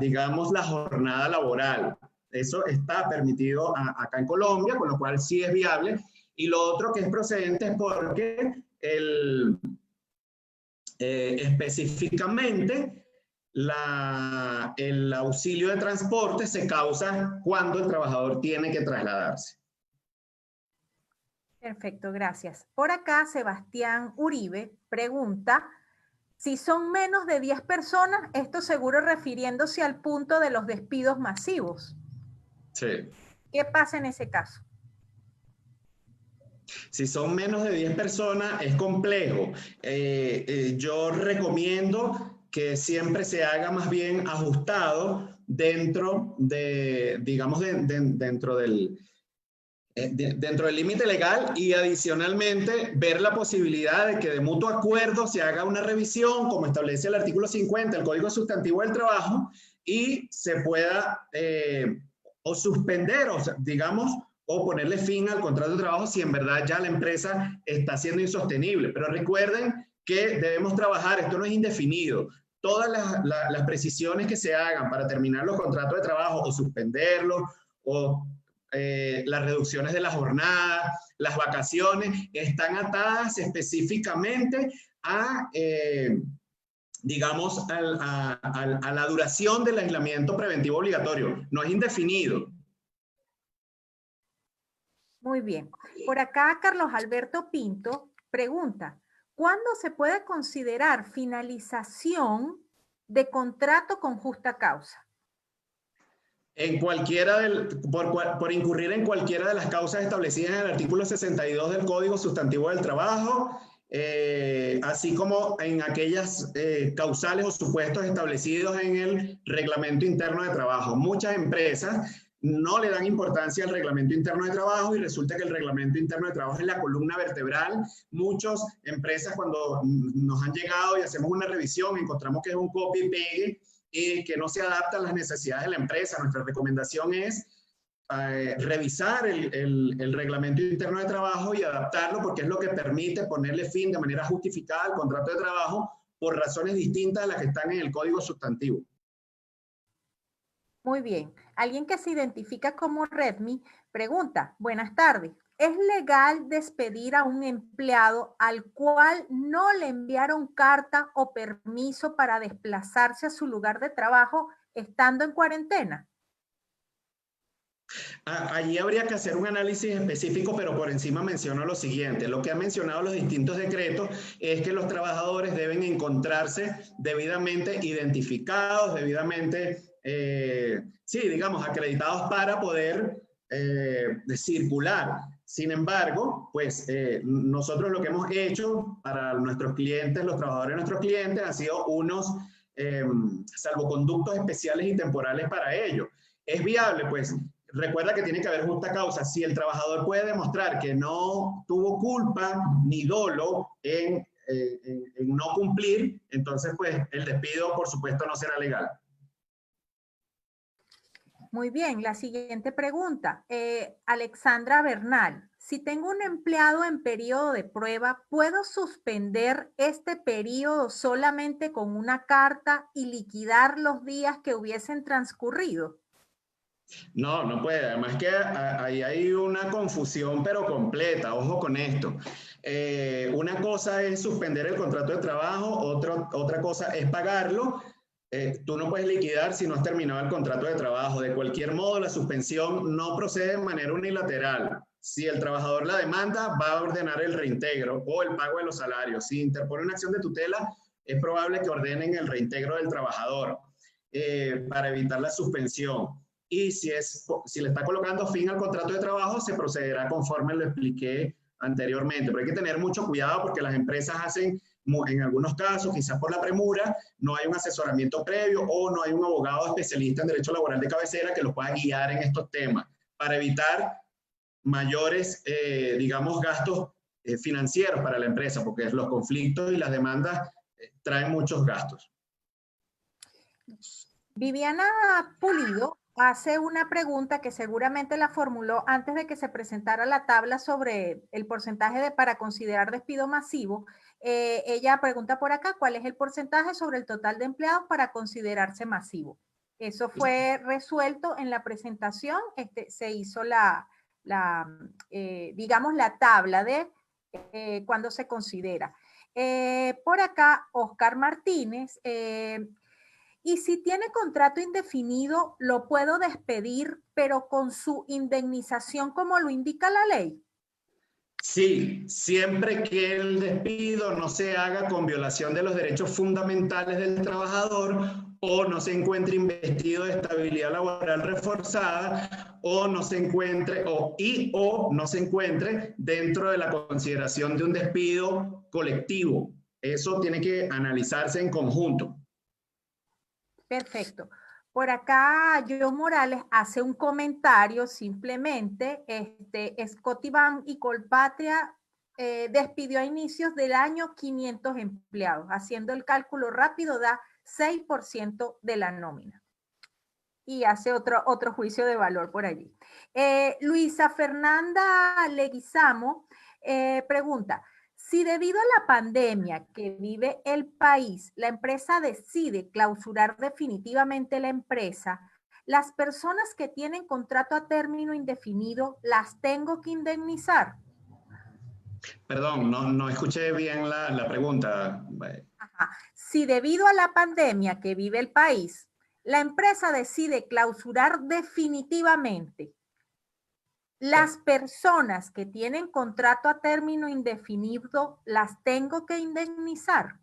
digamos, la jornada laboral. Eso está permitido acá en Colombia, con lo cual sí es viable. Y lo otro que es procedente es porque específicamente el auxilio de transporte se causa cuando el trabajador tiene que trasladarse. Perfecto, gracias. Por acá, Sebastián Uribe pregunta si son menos de 10 personas, esto seguro refiriéndose al punto de los despidos masivos. Sí. ¿Qué pasa en ese caso? Si son menos de 10 personas, es complejo. Yo recomiendo que siempre se haga más bien ajustado dentro de, digamos, dentro del límite legal y adicionalmente ver la posibilidad de que de mutuo acuerdo se haga una revisión, como establece el artículo 50 del Código Sustantivo del Trabajo, y se pueda o suspender, o sea, digamos, o ponerle fin al contrato de trabajo si en verdad ya la empresa está siendo insostenible. Pero recuerden que debemos trabajar, esto no es indefinido. Todas las precisiones que se hagan para terminar los contratos de trabajo o suspenderlos o las reducciones de la jornada, las vacaciones, están atadas específicamente a, digamos, a la duración del aislamiento preventivo obligatorio. No es indefinido. Muy bien. Por acá, Carlos Alberto Pinto pregunta, ¿cuándo se puede considerar finalización de contrato con justa causa? En por incurrir en cualquiera de las causas establecidas en el artículo 62 del Código Sustantivo del Trabajo, así como en aquellas causales o supuestos establecidos en el Reglamento Interno de Trabajo. Muchas empresas no le dan importancia al Reglamento Interno de Trabajo y resulta que el Reglamento Interno de Trabajo es la columna vertebral. Muchas empresas cuando nos han llegado y hacemos una revisión encontramos que es un copy y pegue que no se adapta a las necesidades de la empresa. Nuestra recomendación es revisar el reglamento interno de trabajo y adaptarlo porque es lo que permite ponerle fin de manera justificada al contrato de trabajo por razones distintas a las que están en el código sustantivo. Muy bien. Alguien que se identifica como Redmi pregunta, buenas tardes, ¿es legal despedir a un empleado al cual no le enviaron carta o permiso para desplazarse a su lugar de trabajo estando en cuarentena? Allí habría que hacer un análisis específico, pero por encima menciono lo siguiente. Lo que han mencionado los distintos decretos es que los trabajadores deben encontrarse debidamente identificados, debidamente, sí, digamos, acreditados para poder circular. Sin embargo, pues nosotros lo que hemos hecho para nuestros clientes, los trabajadores de nuestros clientes, han sido unos salvoconductos especiales y temporales para ello. ¿Es viable? Pues recuerda que tiene que haber justa causa. Si el trabajador puede demostrar que no tuvo culpa ni dolo en no cumplir, entonces pues el despido por supuesto no será legal. Muy bien, la siguiente pregunta. Alexandra Bernal, si tengo un empleado en periodo de prueba, ¿puedo suspender este periodo solamente con una carta y liquidar los días que hubiesen transcurrido? No, no puede. Además que ahí hay una confusión, pero completa. Ojo con esto. Una cosa es suspender el contrato de trabajo, otra cosa es pagarlo. Tú no puedes liquidar si no has terminado el contrato de trabajo. De cualquier modo, la suspensión no procede de manera unilateral. Si el trabajador la demanda, va a ordenar el reintegro o el pago de los salarios. Si interpone una acción de tutela, es probable que ordenen el reintegro del trabajador para evitar la suspensión. Y si le está colocando fin al contrato de trabajo, se procederá conforme lo expliqué anteriormente. Pero hay que tener mucho cuidado porque las empresas hacen, en algunos casos, quizás por la premura, no hay un asesoramiento previo o no hay un abogado especialista en derecho laboral de cabecera que los pueda guiar en estos temas para evitar mayores, digamos, gastos financieros para la empresa, porque los conflictos y las demandas traen muchos gastos. Viviana Pulido hace una pregunta que seguramente la formuló antes de que se presentara la tabla sobre el porcentaje para considerar despido masivo. Ella pregunta por acá, ¿cuál es el porcentaje sobre el total de empleados para considerarse masivo? Eso fue resuelto en la presentación, se hizo digamos, la tabla de cuando se considera. Por acá, Oscar Martínez, y si tiene contrato indefinido, lo puedo despedir, pero con su indemnización como lo indica la ley. Sí, siempre que el despido no se haga con violación de los derechos fundamentales del trabajador o no se encuentre investido de estabilidad laboral reforzada o no se encuentre o no se encuentre dentro de la consideración de un despido colectivo. Eso tiene que analizarse en conjunto. Perfecto. Por acá, John Morales hace un comentario simplemente, Scotiabank y Colpatria despidió a inicios del año 500 empleados. Haciendo el cálculo rápido da 6% de la nómina. Y hace otro juicio de valor por allí. Luisa Fernanda Leguizamo pregunta, si debido a la pandemia que vive el país, la empresa decide clausurar definitivamente la empresa, las personas que tienen contrato a término indefinido, ¿las tengo que indemnizar? Perdón, no escuché bien la pregunta. Ajá. Si debido a la pandemia que vive el país, la empresa decide clausurar definitivamente, las personas que tienen contrato a término indefinido, ¿las tengo que indemnizar?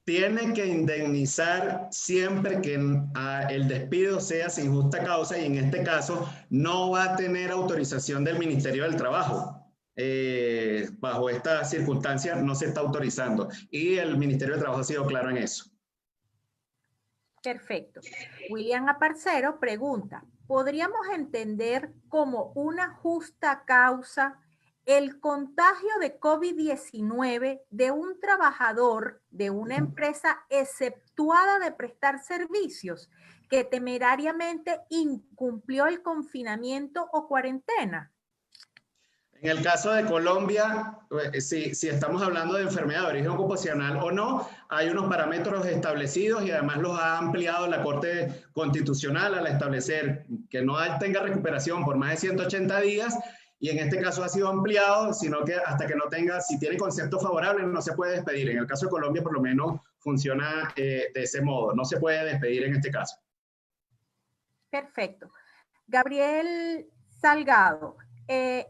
Tiene que indemnizar siempre que el despido sea sin justa causa y en este caso no va a tener autorización del Ministerio del Trabajo. Bajo estas circunstancias no se está autorizando y el Ministerio del Trabajo ha sido claro en eso. Perfecto. William Aparcero pregunta, ¿podríamos entender como una justa causa el contagio de COVID-19 de un trabajador de una empresa exceptuada de prestar servicios que temerariamente incumplió el confinamiento o cuarentena? En el caso de Colombia, si estamos hablando de enfermedad de origen ocupacional o no, hay unos parámetros establecidos y además los ha ampliado la Corte Constitucional al establecer que no tenga recuperación por más de 180 días y en este caso ha sido ampliado, sino que hasta que no tenga, si tiene concepto favorable, no se puede despedir. En el caso de Colombia, por lo menos, funciona de ese modo. No se puede despedir en este caso. Perfecto. Gabriel Salgado,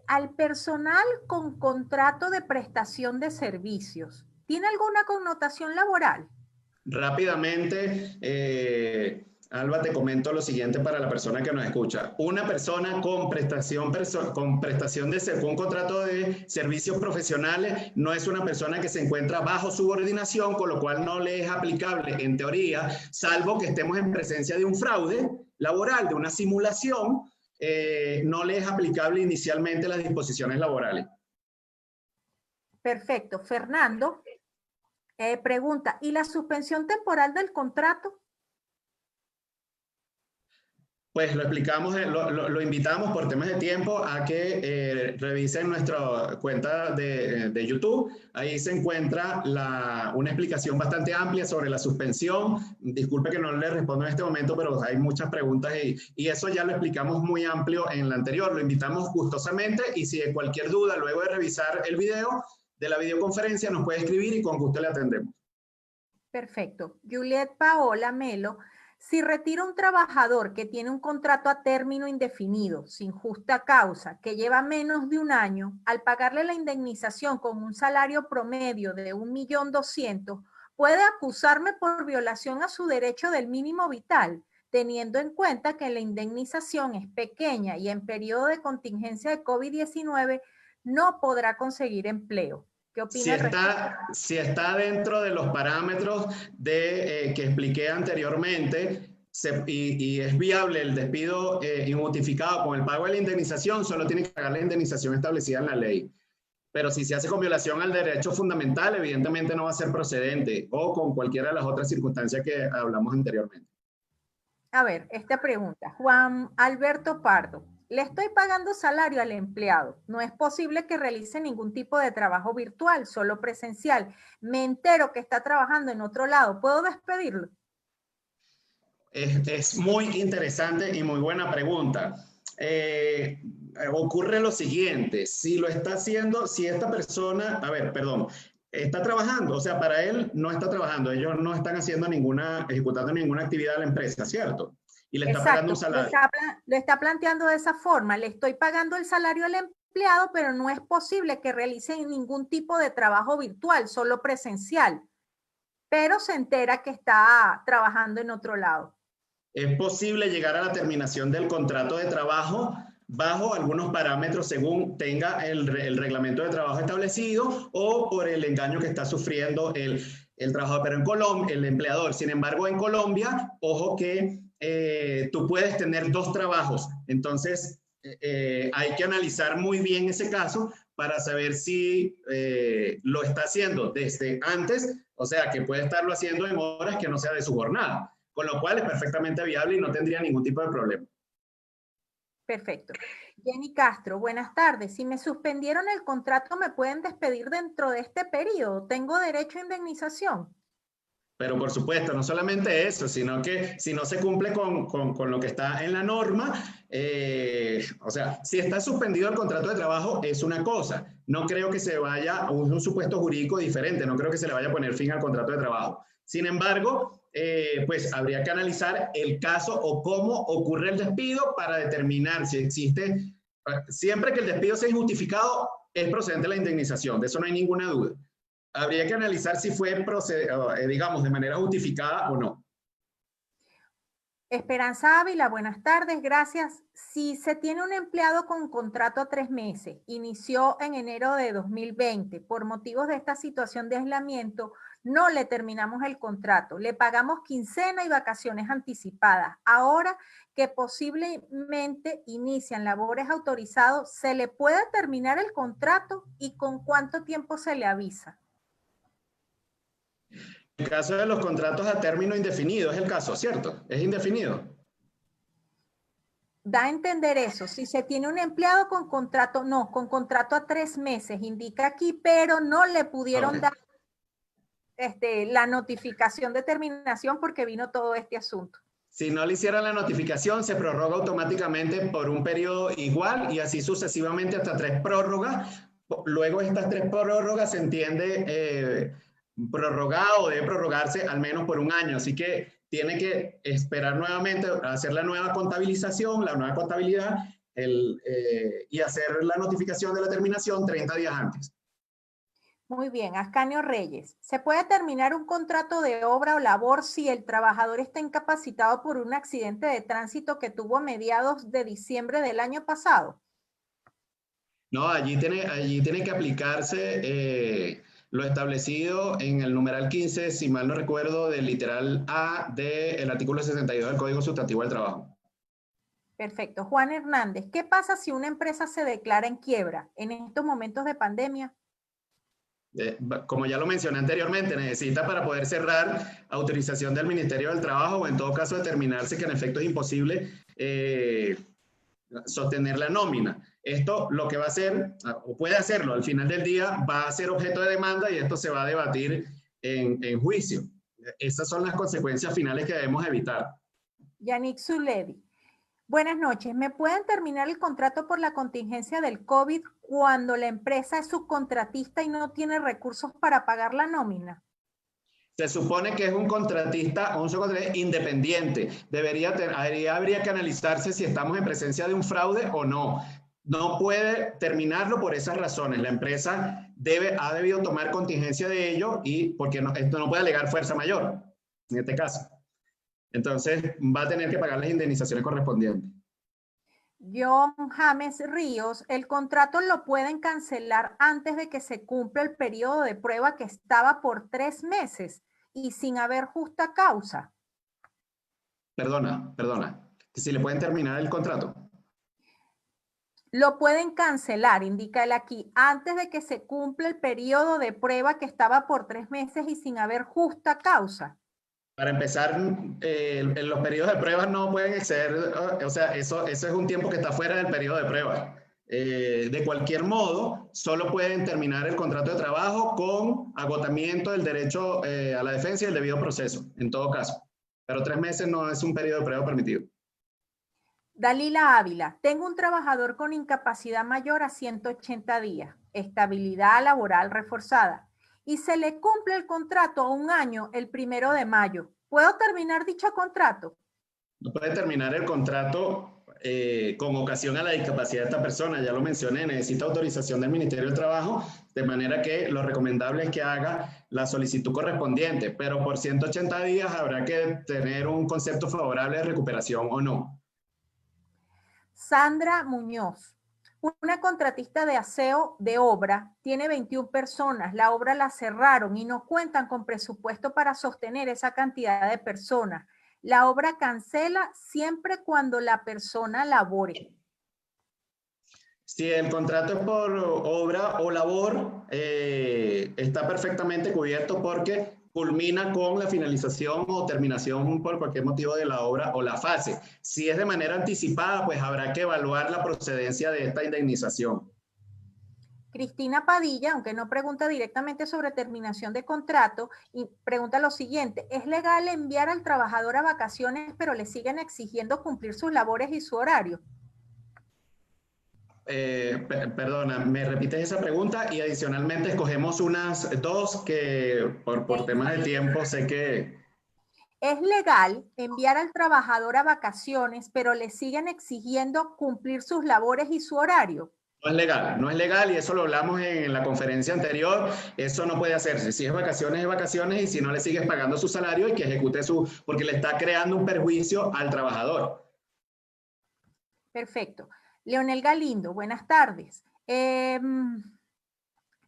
al personal con contrato de prestación de servicios, ¿tiene alguna connotación laboral? Rápidamente, Alba, te comento lo siguiente para la persona que nos escucha. Una persona con con un contrato de servicios profesionales no es una persona que se encuentra bajo subordinación, con lo cual no le es aplicable en teoría, salvo que estemos en presencia de un fraude laboral, de una simulación, no le es aplicable inicialmente las disposiciones laborales. Perfecto. Fernando pregunta, ¿y la suspensión temporal del contrato? Pues lo explicamos, lo invitamos por temas de tiempo a que revisen nuestra cuenta de YouTube. Ahí se encuentra una explicación bastante amplia sobre la suspensión. Disculpe que no le respondo en este momento, pero hay muchas preguntas y eso ya lo explicamos muy amplio en la anterior. Lo invitamos gustosamente y si hay cualquier duda luego de revisar el video de la videoconferencia nos puede escribir y con gusto le atendemos. Perfecto. Juliet Paola Melo. Si retira un trabajador que tiene un contrato a término indefinido, sin justa causa, que lleva menos de un año, al pagarle la indemnización con un salario promedio de 1.200.000, puede acusarme por violación a su derecho del mínimo vital, teniendo en cuenta que la indemnización es pequeña y en periodo de contingencia de COVID-19 no podrá conseguir empleo. ¿Qué opina? Si está dentro de los parámetros que expliqué anteriormente y es viable el despido injustificado con el pago de la indemnización, solo tiene que pagar la indemnización establecida en la ley. Pero si se hace con violación al derecho fundamental, evidentemente no va a ser procedente o con cualquiera de las otras circunstancias que hablamos anteriormente. A ver, esta pregunta. Juan Alberto Pardo. Le estoy pagando salario al empleado. No es posible que realice ningún tipo de trabajo virtual, solo presencial. Me entero que está trabajando en otro lado. ¿Puedo despedirlo? Es muy interesante y muy buena pregunta. Ocurre lo siguiente, si lo está haciendo, si esta persona, está trabajando, o sea, para él no está trabajando, ellos no están ejecutando ninguna actividad a la empresa, ¿cierto? Y le está pagando un salario. Lo está planteando de esa forma, le estoy pagando el salario al empleado, pero no es posible que realice ningún tipo de trabajo virtual, solo presencial, pero se entera que está trabajando en otro lado. Es posible llegar a la terminación del contrato de trabajo bajo algunos parámetros según tenga el reglamento de trabajo establecido o por el engaño que está sufriendo el trabajador, pero en Colombia, el empleador. Sin embargo, en Colombia, ojo que tú puedes tener dos trabajos, entonces hay que analizar muy bien ese caso para saber si lo está haciendo desde antes, o sea, que puede estarlo haciendo en horas que no sea de su jornada, con lo cual es perfectamente viable y no tendría ningún tipo de problema. Perfecto. Jenny Castro, buenas tardes. Si me suspendieron el contrato, ¿me pueden despedir dentro de este periodo? ¿Tengo derecho a indemnización? Pero por supuesto, no solamente eso, sino que si no se cumple con lo que está en la norma, o sea, si está suspendido el contrato de trabajo es una cosa. No creo que se vaya a un supuesto jurídico diferente, no creo que se le vaya a poner fin al contrato de trabajo. Sin embargo, pues habría que analizar el caso o cómo ocurre el despido para determinar si existe, siempre que el despido sea injustificado, es procedente la indemnización, de eso no hay ninguna duda. Habría que analizar si fue, digamos, de manera justificada o no. Esperanza Ávila, buenas tardes, gracias. Si se tiene un empleado con contrato a 3 meses, inició en enero de 2020, por motivos de esta situación de aislamiento, no le terminamos el contrato, le pagamos quincena y vacaciones anticipadas. Ahora que posiblemente inician labores autorizados, ¿se le puede terminar el contrato y con cuánto tiempo se le avisa? El caso de los contratos a término indefinido es el caso, ¿cierto? Es indefinido. Da a entender eso. Si se tiene un empleado con contrato, no, con contrato a 3 meses, indica aquí, pero no le pudieron dar la notificación de terminación porque vino todo este asunto. Si no le hicieran la notificación, se prorroga automáticamente por un periodo igual y así sucesivamente hasta 3 prórrogas. Luego estas 3 prórrogas se entiende prorrogado o debe prorrogarse al menos por un año. Así que tiene que esperar nuevamente, hacer la nueva contabilización, la nueva contabilidad y hacer la notificación de la terminación 30 días antes. Muy bien, Ascanio Reyes. ¿Se puede terminar un contrato de obra o labor si el trabajador está incapacitado por un accidente de tránsito que tuvo a mediados de diciembre del año pasado? No, allí tiene que aplicarse lo establecido en el numeral 15, si mal no recuerdo, del literal A del artículo 62 del Código Sustantivo del Trabajo. Perfecto. Juan Hernández, ¿qué pasa si una empresa se declara en quiebra en estos momentos de pandemia? Como ya lo mencioné anteriormente, necesita para poder cerrar autorización del Ministerio del Trabajo o en todo caso determinarse que en efecto es imposible sostener la nómina. Esto lo que va a hacer, o puede hacerlo, al final del día va a ser objeto de demanda y esto se va a debatir en juicio. Esas son las consecuencias finales que debemos evitar. Yannick Zuledi. Buenas noches. ¿Me pueden terminar el contrato por la contingencia del COVID cuando la empresa es subcontratista y no tiene recursos para pagar la nómina? Se supone que es un contratista o un subcontratista independiente. Habría que analizarse si estamos en presencia de un fraude o no. No puede terminarlo por esas razones. La empresa ha debido tomar contingencia de ello y porque esto no puede alegar fuerza mayor, en este caso. Entonces, va a tener que pagar las indemnizaciones correspondientes. John James Ríos, el contrato lo pueden cancelar antes de que se cumpla el periodo de prueba que estaba por 3 meses y sin haber justa causa. Perdona. Si le pueden terminar el contrato. Lo pueden cancelar, indica él aquí, antes de que se cumpla el periodo de prueba que estaba por 3 meses y sin haber justa causa. Para empezar, los periodos de prueba no pueden exceder, o sea, eso es un tiempo que está fuera del periodo de prueba. De cualquier modo, solo pueden terminar el contrato de trabajo con agotamiento del derecho a la defensa y el debido proceso, en todo caso. Pero 3 meses no es un periodo de prueba permitido. Dalila Ávila, tengo un trabajador con incapacidad mayor a 180 días, estabilidad laboral reforzada, y se le cumple el contrato a 1 año el 1 de mayo. ¿Puedo terminar dicho contrato? No puede terminar el contrato con ocasión a la discapacidad de esta persona, ya lo mencioné, necesita autorización del Ministerio del Trabajo, de manera que lo recomendable es que haga la solicitud correspondiente, pero por 180 días habrá que tener un concepto favorable de recuperación o no. Sandra Muñoz, una contratista de aseo de obra, tiene 21 personas, la obra la cerraron y no cuentan con presupuesto para sostener esa cantidad de personas. La obra cancela siempre cuando la persona labore. Si el contrato es por obra o labor, está perfectamente cubierto porque culmina con la finalización o terminación por cualquier motivo de la obra o la fase. Si es de manera anticipada, pues habrá que evaluar la procedencia de esta indemnización. Cristina Padilla, aunque no pregunta directamente sobre terminación de contrato, y pregunta lo siguiente: ¿es legal enviar al trabajador a vacaciones pero le siguen exigiendo cumplir sus labores y su horario? Perdona, ¿me repites esa pregunta? Y adicionalmente escogemos unas dos que por temas de tiempo sé que... ¿Es legal enviar al trabajador a vacaciones pero le siguen exigiendo cumplir sus labores y su horario? No es legal y eso lo hablamos en la conferencia anterior, eso no puede hacerse. Si es vacaciones y si no le sigues pagando su salario y que ejecute porque le está creando un perjuicio al trabajador. Perfecto. Leonel Galindo, buenas tardes.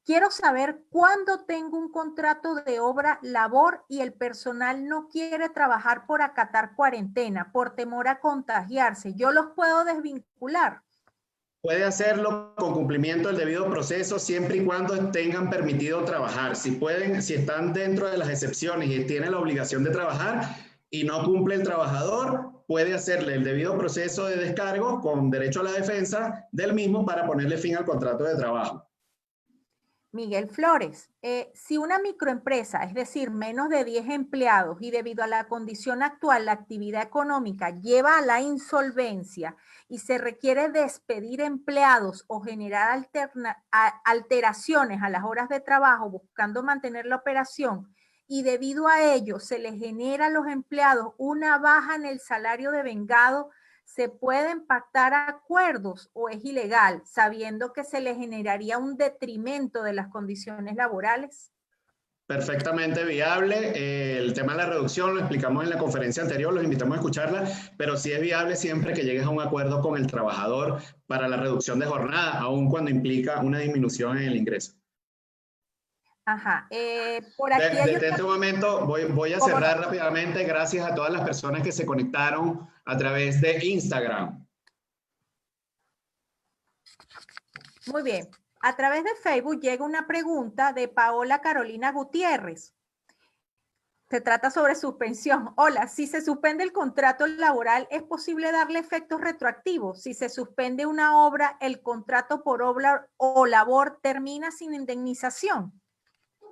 Quiero saber cuándo tengo un contrato de obra labor y el personal no quiere trabajar por acatar cuarentena, por temor a contagiarse. ¿Yo los puedo desvincular? Puede hacerlo con cumplimiento del debido proceso siempre y cuando tengan permitido trabajar. Si están dentro de las excepciones y tienen la obligación de trabajar y no cumple el trabajador, puede hacerle el debido proceso de descargo con derecho a la defensa del mismo para ponerle fin al contrato de trabajo. Miguel Flores, si una microempresa, es decir, menos de 10 empleados y debido a la condición actual la actividad económica lleva a la insolvencia y se requiere despedir empleados o generar alteraciones a las horas de trabajo buscando mantener la operación y debido a ello se le genera a los empleados una baja en el salario devengado, ¿se pueden pactar acuerdos o es ilegal, sabiendo que se le generaría un detrimento de las condiciones laborales? Perfectamente viable. El tema de la reducción lo explicamos en la conferencia anterior, los invitamos a escucharla, pero sí es viable siempre que llegues a un acuerdo con el trabajador para la reducción de jornada, aun cuando implica una disminución en el ingreso. Ajá. Por aquí Desde este momento voy a cerrar rápidamente. Gracias a todas las personas que se conectaron a través de Instagram. Muy bien. A través de Facebook llega una pregunta de Paola Carolina Gutiérrez. Se trata sobre suspensión. Hola, si se suspende el contrato laboral, ¿es posible darle efectos retroactivos? Si se suspende una obra, ¿el contrato por obra o labor termina sin indemnización?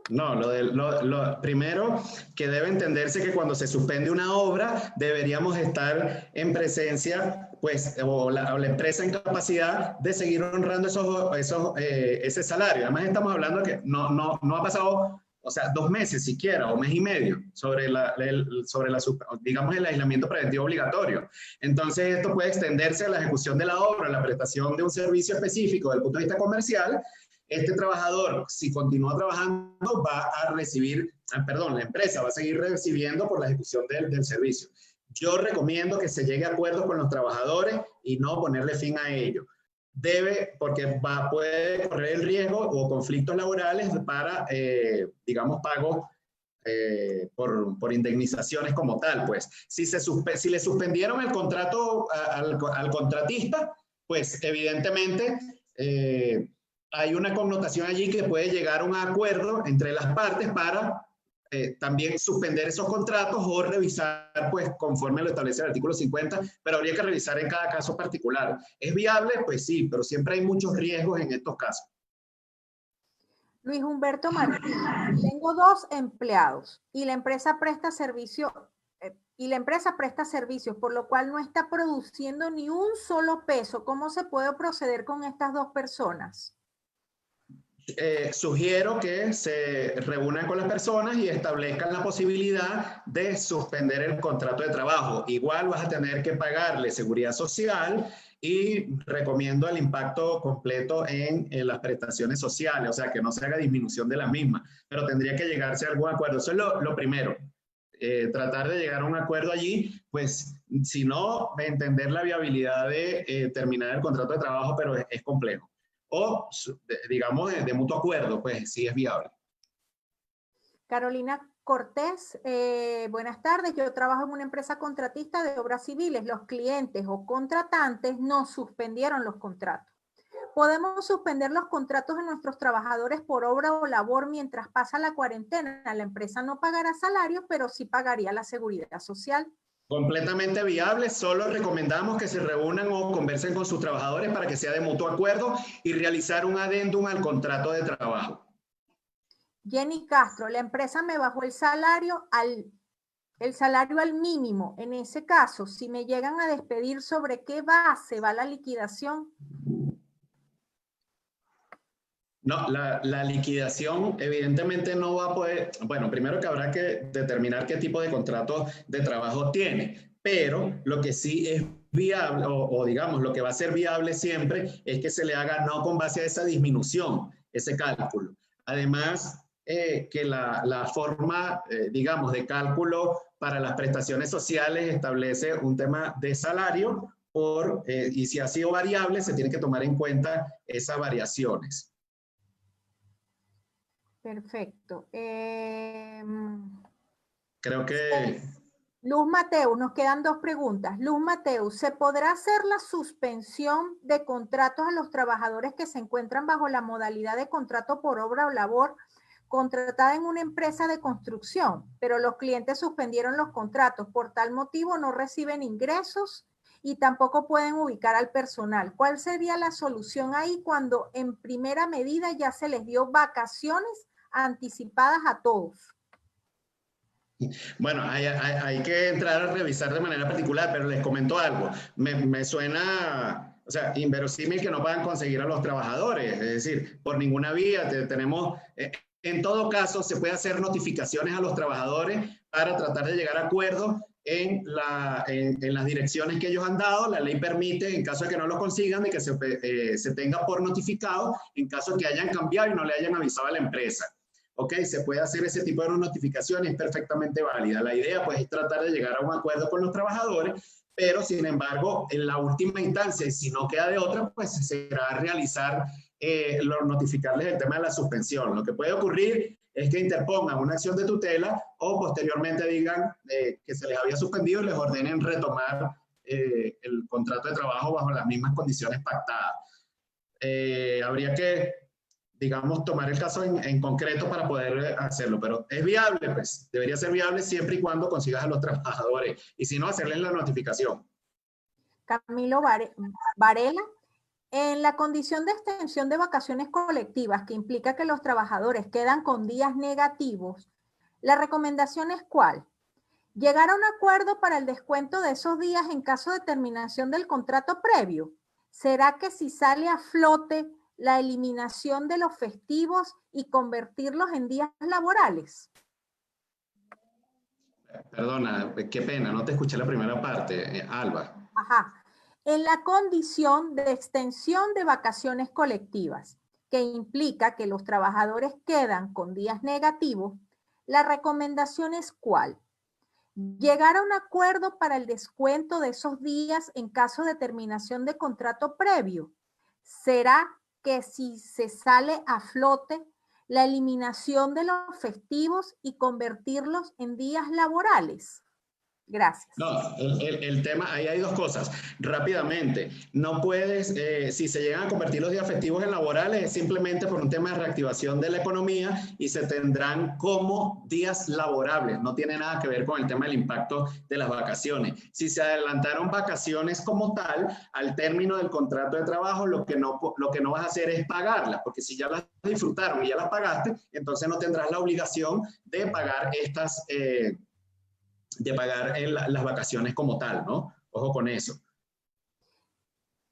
No, lo primero que debe entenderse que cuando se suspende una obra deberíamos estar en presencia, pues, o la empresa en capacidad de seguir honrando ese salario. Además estamos hablando que no ha pasado, o sea, 2 meses siquiera, o mes y medio, sobre digamos, el aislamiento preventivo obligatorio. Entonces esto puede extenderse a la ejecución de la obra, a la prestación de un servicio específico desde el punto de vista comercial. Este trabajador, si continúa trabajando, va a recibir, la empresa va a seguir recibiendo por la ejecución del servicio. Yo recomiendo que se llegue a acuerdos con los trabajadores y no ponerle fin a ello. Porque puede correr el riesgo o conflictos laborales para, digamos, pagos por indemnizaciones como tal. Pues, si le suspendieron el contrato al contratista, pues evidentemente hay una connotación allí que puede llegar a un acuerdo entre las partes para también suspender esos contratos o revisar, pues, conforme lo establece el artículo 50, pero habría que revisar en cada caso particular. ¿Es viable? Pues sí, pero siempre hay muchos riesgos en estos casos. Luis Humberto Martínez, tengo 2 empleados y la empresa presta servicios, por lo cual no está produciendo ni un solo peso. ¿Cómo se puede proceder con estas 2 personas? Sugiero que se reúnan con las personas y establezcan la posibilidad de suspender el contrato de trabajo. Igual vas a tener que pagarle seguridad social y recomiendo el impacto completo en las prestaciones sociales, o sea, que no se haga disminución de las mismas, pero tendría que llegarse a algún acuerdo. Eso es lo primero. Tratar de llegar a un acuerdo allí, pues, si no, entender la viabilidad de terminar el contrato de trabajo, pero es complejo. O, digamos, de mutuo acuerdo, pues sí es viable. Carolina Cortés, buenas tardes. Yo trabajo en una empresa contratista de obras civiles. Los clientes o contratantes nos suspendieron los contratos. ¿Podemos suspender los contratos de nuestros trabajadores por obra o labor mientras pasa la cuarentena? La empresa no pagará salarios, pero sí pagaría la seguridad social. Completamente viable, solo recomendamos que se reúnan o conversen con sus trabajadores para que sea de mutuo acuerdo y realizar un adendum al contrato de trabajo. Jenny Castro, la empresa me bajó el salario al mínimo. En ese caso, si me llegan a despedir, ¿sobre qué base va la liquidación? No, la liquidación evidentemente no va a poder, bueno, primero que habrá que determinar qué tipo de contrato de trabajo tiene, pero lo que sí es viable, o digamos, lo que va a ser viable siempre es que se le haga no con base a esa disminución, ese cálculo. Además, que la forma, digamos, de cálculo para las prestaciones sociales establece un tema de salario y si ha sido variable, se tiene que tomar en cuenta esas variaciones. Perfecto. Creo que... Luz Mateu, nos quedan 2 preguntas. Luz Mateu, ¿se podrá hacer la suspensión de contratos a los trabajadores que se encuentran bajo la modalidad de contrato por obra o labor contratada en una empresa de construcción, pero los clientes suspendieron los contratos? Por tal motivo no reciben ingresos y tampoco pueden ubicar al personal. ¿Cuál sería la solución ahí cuando en primera medida ya se les dio vacaciones anticipadas a todos? Bueno, hay que entrar a revisar de manera particular, pero les comento algo. Me suena, o sea, inverosímil que no puedan conseguir a los trabajadores. Es decir, por ninguna vía tenemos... En todo caso, se puede hacer notificaciones a los trabajadores para tratar de llegar a acuerdos en las direcciones que ellos han dado. La ley permite, en caso de que no lo consigan, de que se tenga por notificado en caso de que hayan cambiado y no le hayan avisado a la empresa. Ok, se puede hacer ese tipo de notificaciones, es perfectamente válida. La idea, pues, es tratar de llegar a un acuerdo con los trabajadores, pero, sin embargo, en la última instancia, y si no queda de otra, pues será realizar, notificarles el tema de la suspensión. Lo que puede ocurrir es que interpongan una acción de tutela o posteriormente digan que se les había suspendido y les ordenen retomar el contrato de trabajo bajo las mismas condiciones pactadas. Habría que digamos, tomar el caso en concreto para poder hacerlo, pero es viable, pues, debería ser viable siempre y cuando consigas a los trabajadores, y si no, hacerles la notificación. Camilo Varela, en la condición de extensión de vacaciones colectivas, que implica que los trabajadores quedan con días negativos, ¿la recomendación es cuál? ¿Llegar a un acuerdo para el descuento de esos días en caso de terminación del contrato previo? ¿Será que si sale a flote la eliminación de los festivos y convertirlos en días laborales? Perdona, qué pena, no te escuché la primera parte, Alba. Ajá. En la condición de extensión de vacaciones colectivas, que implica que los trabajadores quedan con días negativos, ¿la recomendación es cuál? ¿Llegar a un acuerdo para el descuento de esos días en caso de terminación de contrato previo? ¿Será que si se sale a flote la eliminación de los festivos y convertirlos en días laborales? Gracias. No, el tema, ahí hay dos cosas. Rápidamente, no puedes, si se llegan a convertir los días festivos en laborales, es simplemente por un tema de reactivación de la economía y se tendrán como días laborables. No tiene nada que ver con el tema del impacto de las vacaciones. Si se adelantaron vacaciones como tal, al término del contrato de trabajo, lo que no vas a hacer es pagarlas, porque si ya las disfrutaron y ya las pagaste, entonces no tendrás la obligación de pagar estas... las vacaciones como tal, ¿no? Ojo con eso.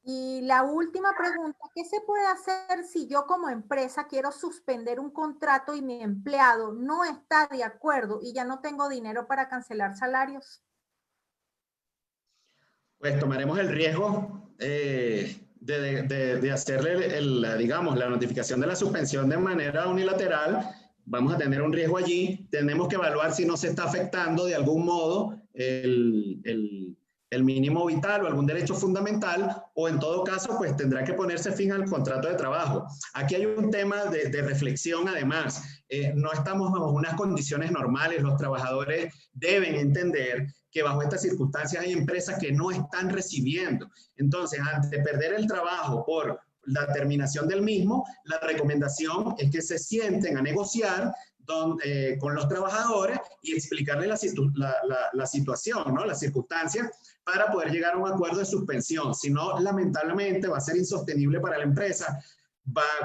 Y la última pregunta, ¿qué se puede hacer si yo como empresa quiero suspender un contrato y mi empleado no está de acuerdo y ya no tengo dinero para cancelar salarios? Pues tomaremos el riesgo de hacerle, digamos, la notificación de la suspensión de manera unilateral. Vamos a tener un riesgo allí, tenemos que evaluar si no se está afectando de algún modo el mínimo vital o algún derecho fundamental, o en todo caso, pues tendrá que ponerse fin al contrato de trabajo. Aquí hay un tema de reflexión además, no estamos bajo unas condiciones normales, los trabajadores deben entender que bajo estas circunstancias hay empresas que no están recibiendo. Entonces, antes de perder el trabajo por la terminación del mismo, la recomendación es que se sienten a negociar con los trabajadores y explicarles la situación, ¿no? Las circunstancias para poder llegar a un acuerdo de suspensión. Si no, lamentablemente va a ser insostenible para la empresa.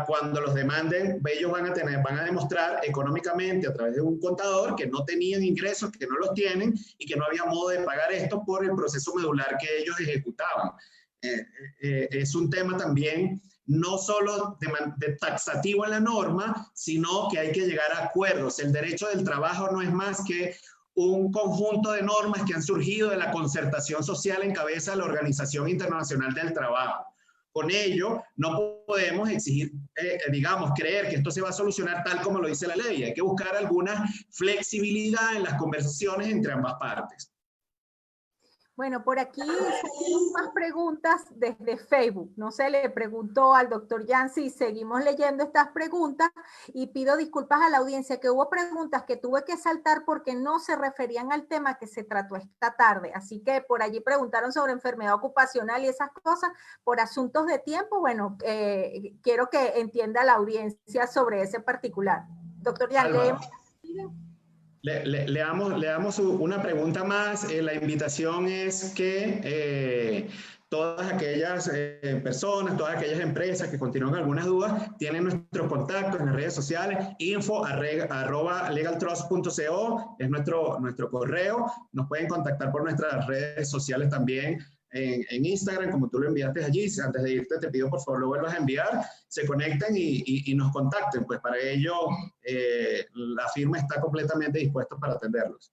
Cuando los demanden, ellos van a demostrar económicamente a través de un contador que no tenían ingresos, que no los tienen y que no había modo de pagar esto por el proceso medular que ellos ejecutaban. Es un tema también no solo de taxativo en la norma, sino que hay que llegar a acuerdos. El derecho del trabajo no es más que un conjunto de normas que han surgido de la concertación social en cabeza de la Organización Internacional del Trabajo. Con ello, no podemos exigir, digamos, creer que esto se va a solucionar tal como lo dice la ley. Hay que buscar alguna flexibilidad en las conversaciones entre ambas partes. Bueno, por aquí seguimos más preguntas desde Facebook. No sé, le preguntó al doctor Yancy, seguimos leyendo estas preguntas y pido disculpas a la audiencia que hubo preguntas que tuve que saltar porque no se referían al tema que se trató esta tarde. Así que por allí preguntaron sobre enfermedad ocupacional y esas cosas. Por asuntos de tiempo, bueno, quiero que entienda la audiencia sobre ese particular. Doctor Yancy. Le damos una pregunta más. La invitación es que todas aquellas personas, todas aquellas empresas que continúan algunas dudas, tienen nuestros contactos en las redes sociales, info@legaltrust.co es nuestro correo. Nos pueden contactar por nuestras redes sociales también. En Instagram, como tú lo enviaste allí, antes de irte te pido por favor lo vuelvas a enviar, se conecten y nos contacten, pues para ello la firma está completamente dispuesta para atenderlos.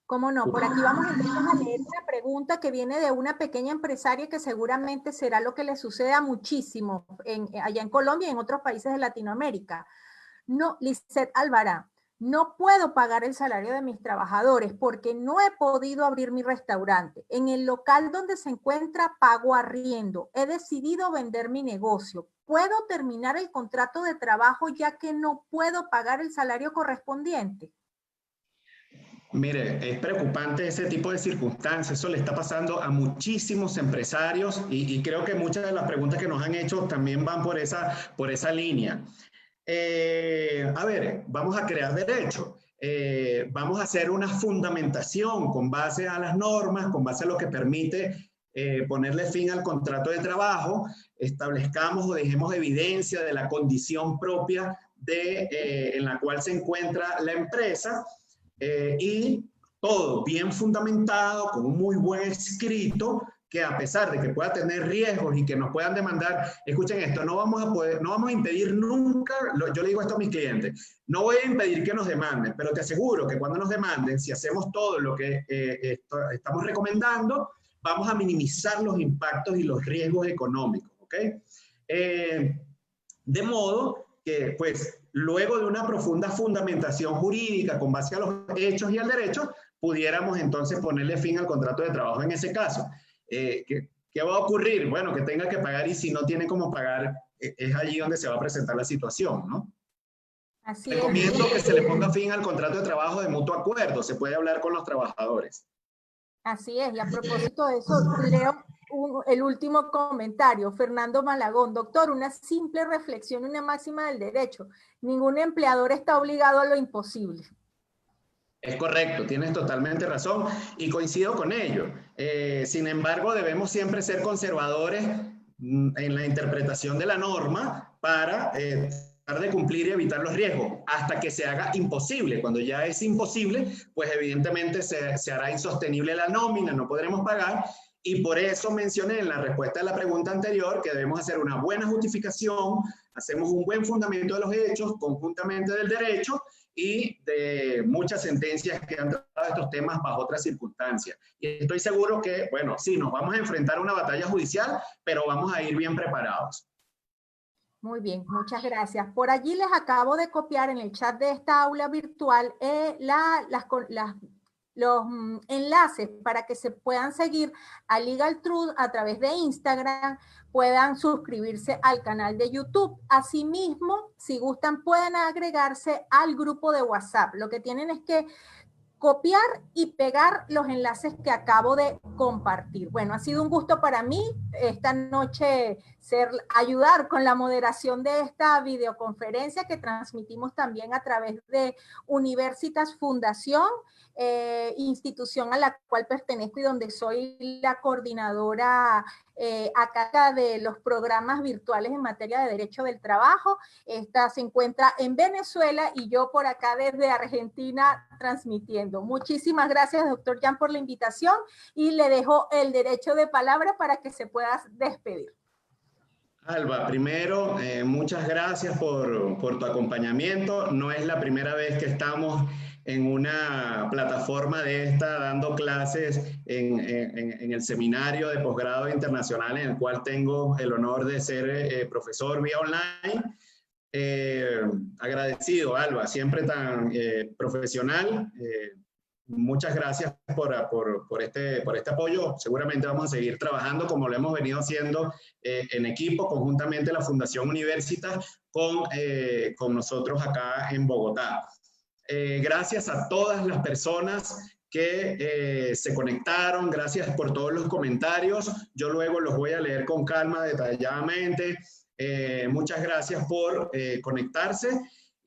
¿Cómo no? Por aquí vamos entonces a leer una pregunta que viene de una pequeña empresaria que seguramente será lo que le sucede a muchísimos allá en Colombia y en otros países de Latinoamérica. No, Lisette Alvará. No puedo pagar el salario de mis trabajadores porque no he podido abrir mi restaurante. En el local donde se encuentra pago arriendo. He decidido vender mi negocio. ¿Puedo terminar el contrato de trabajo ya que no puedo pagar el salario correspondiente? Mire, es preocupante ese tipo de circunstancias. Eso le está pasando a muchísimos empresarios y creo que muchas de las preguntas que nos han hecho también van por esa línea. A ver, vamos a crear derecho. Vamos a hacer una fundamentación con base a las normas, con base a lo que permite ponerle fin al contrato de trabajo, establezcamos o dejemos evidencia de la condición propia en la cual se encuentra la empresa y todo bien fundamentado, con un muy buen escrito, que a pesar de que pueda tener riesgos y que nos puedan demandar, escuchen esto, no vamos a impedir nunca, yo le digo esto a mis clientes, no voy a impedir que nos demanden, pero te aseguro que cuando nos demanden, si hacemos todo lo que estamos recomendando, vamos a minimizar los impactos y los riesgos económicos, ¿ok? De modo que, pues, luego de una profunda fundamentación jurídica con base a los hechos y al derecho, pudiéramos entonces ponerle fin al contrato de trabajo en ese caso. ¿Qué va a ocurrir? Bueno, que tenga que pagar y si no tiene cómo pagar, es allí donde se va a presentar la situación, ¿no? Así Recomiendo que se le ponga fin al contrato de trabajo de mutuo acuerdo, se puede hablar con los trabajadores. Así es, y a propósito de eso, leo el último comentario, Fernando Malagón. Doctor, una simple reflexión, una máxima del derecho. Ningún empleador está obligado a lo imposible. Es correcto, tienes totalmente razón y coincido con ello. Sin embargo, debemos siempre ser conservadores en la interpretación de la norma para tratar de cumplir y evitar los riesgos hasta que se haga imposible. Cuando ya es imposible, pues evidentemente se hará insostenible la nómina, no podremos pagar. Y por eso mencioné en la respuesta a la pregunta anterior que debemos hacer una buena justificación, hacemos un buen fundamento de los hechos, conjuntamente del derecho y de muchas sentencias que han tratado estos temas bajo otras circunstancias. Y estoy seguro que, bueno, sí, nos vamos a enfrentar a una batalla judicial, pero vamos a ir bien preparados. Muy bien, muchas gracias. Por allí les acabo de copiar en el chat de esta aula virtual los enlaces para que se puedan seguir a Legal Truth a través de Instagram, puedan suscribirse al canal de YouTube. Asimismo, si gustan, pueden agregarse al grupo de WhatsApp. Lo que tienen es que copiar y pegar los enlaces que acabo de compartir. Bueno, ha sido un gusto para mí esta noche ayudar con la moderación de esta videoconferencia que transmitimos también a través de Universitas Fundación, institución a la cual pertenezco y donde soy la coordinadora a cargo de los programas virtuales en materia de derecho del trabajo. Esta se encuentra en Venezuela y yo por acá desde Argentina transmitiendo. Muchísimas gracias, doctor Jan, por la invitación y le dejo el derecho de palabra para que se pueda despedir. Alba, primero, muchas gracias por tu acompañamiento. No es la primera vez que estamos en una plataforma de esta dando clases en el seminario de posgrado internacional en el cual tengo el honor de ser profesor vía online. Agradecido, Alba, siempre tan profesional. Muchas gracias por este apoyo. Seguramente vamos a seguir trabajando como lo hemos venido haciendo en equipo, conjuntamente la Fundación Universitas con nosotros acá en Bogotá. Gracias a todas las personas que se conectaron, gracias por todos los comentarios. Yo luego los voy a leer con calma, detalladamente. Muchas gracias por conectarse.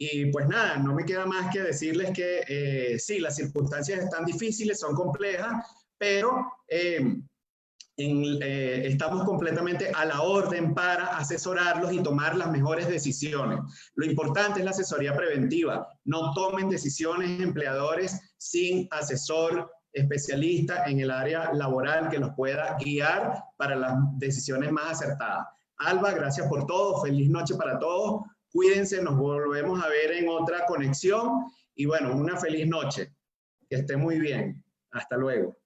Y pues nada, no me queda más que decirles que sí, las circunstancias están difíciles, son complejas, pero estamos completamente a la orden para asesorarlos y tomar las mejores decisiones. Lo importante es la asesoría preventiva. No tomen decisiones empleadores sin asesor especialista en el área laboral que los pueda guiar para las decisiones más acertadas. Alba, gracias por todo. Feliz noche para todos. Cuídense, nos volvemos a ver en otra conexión y bueno, una feliz noche. Que esté muy bien. Hasta luego.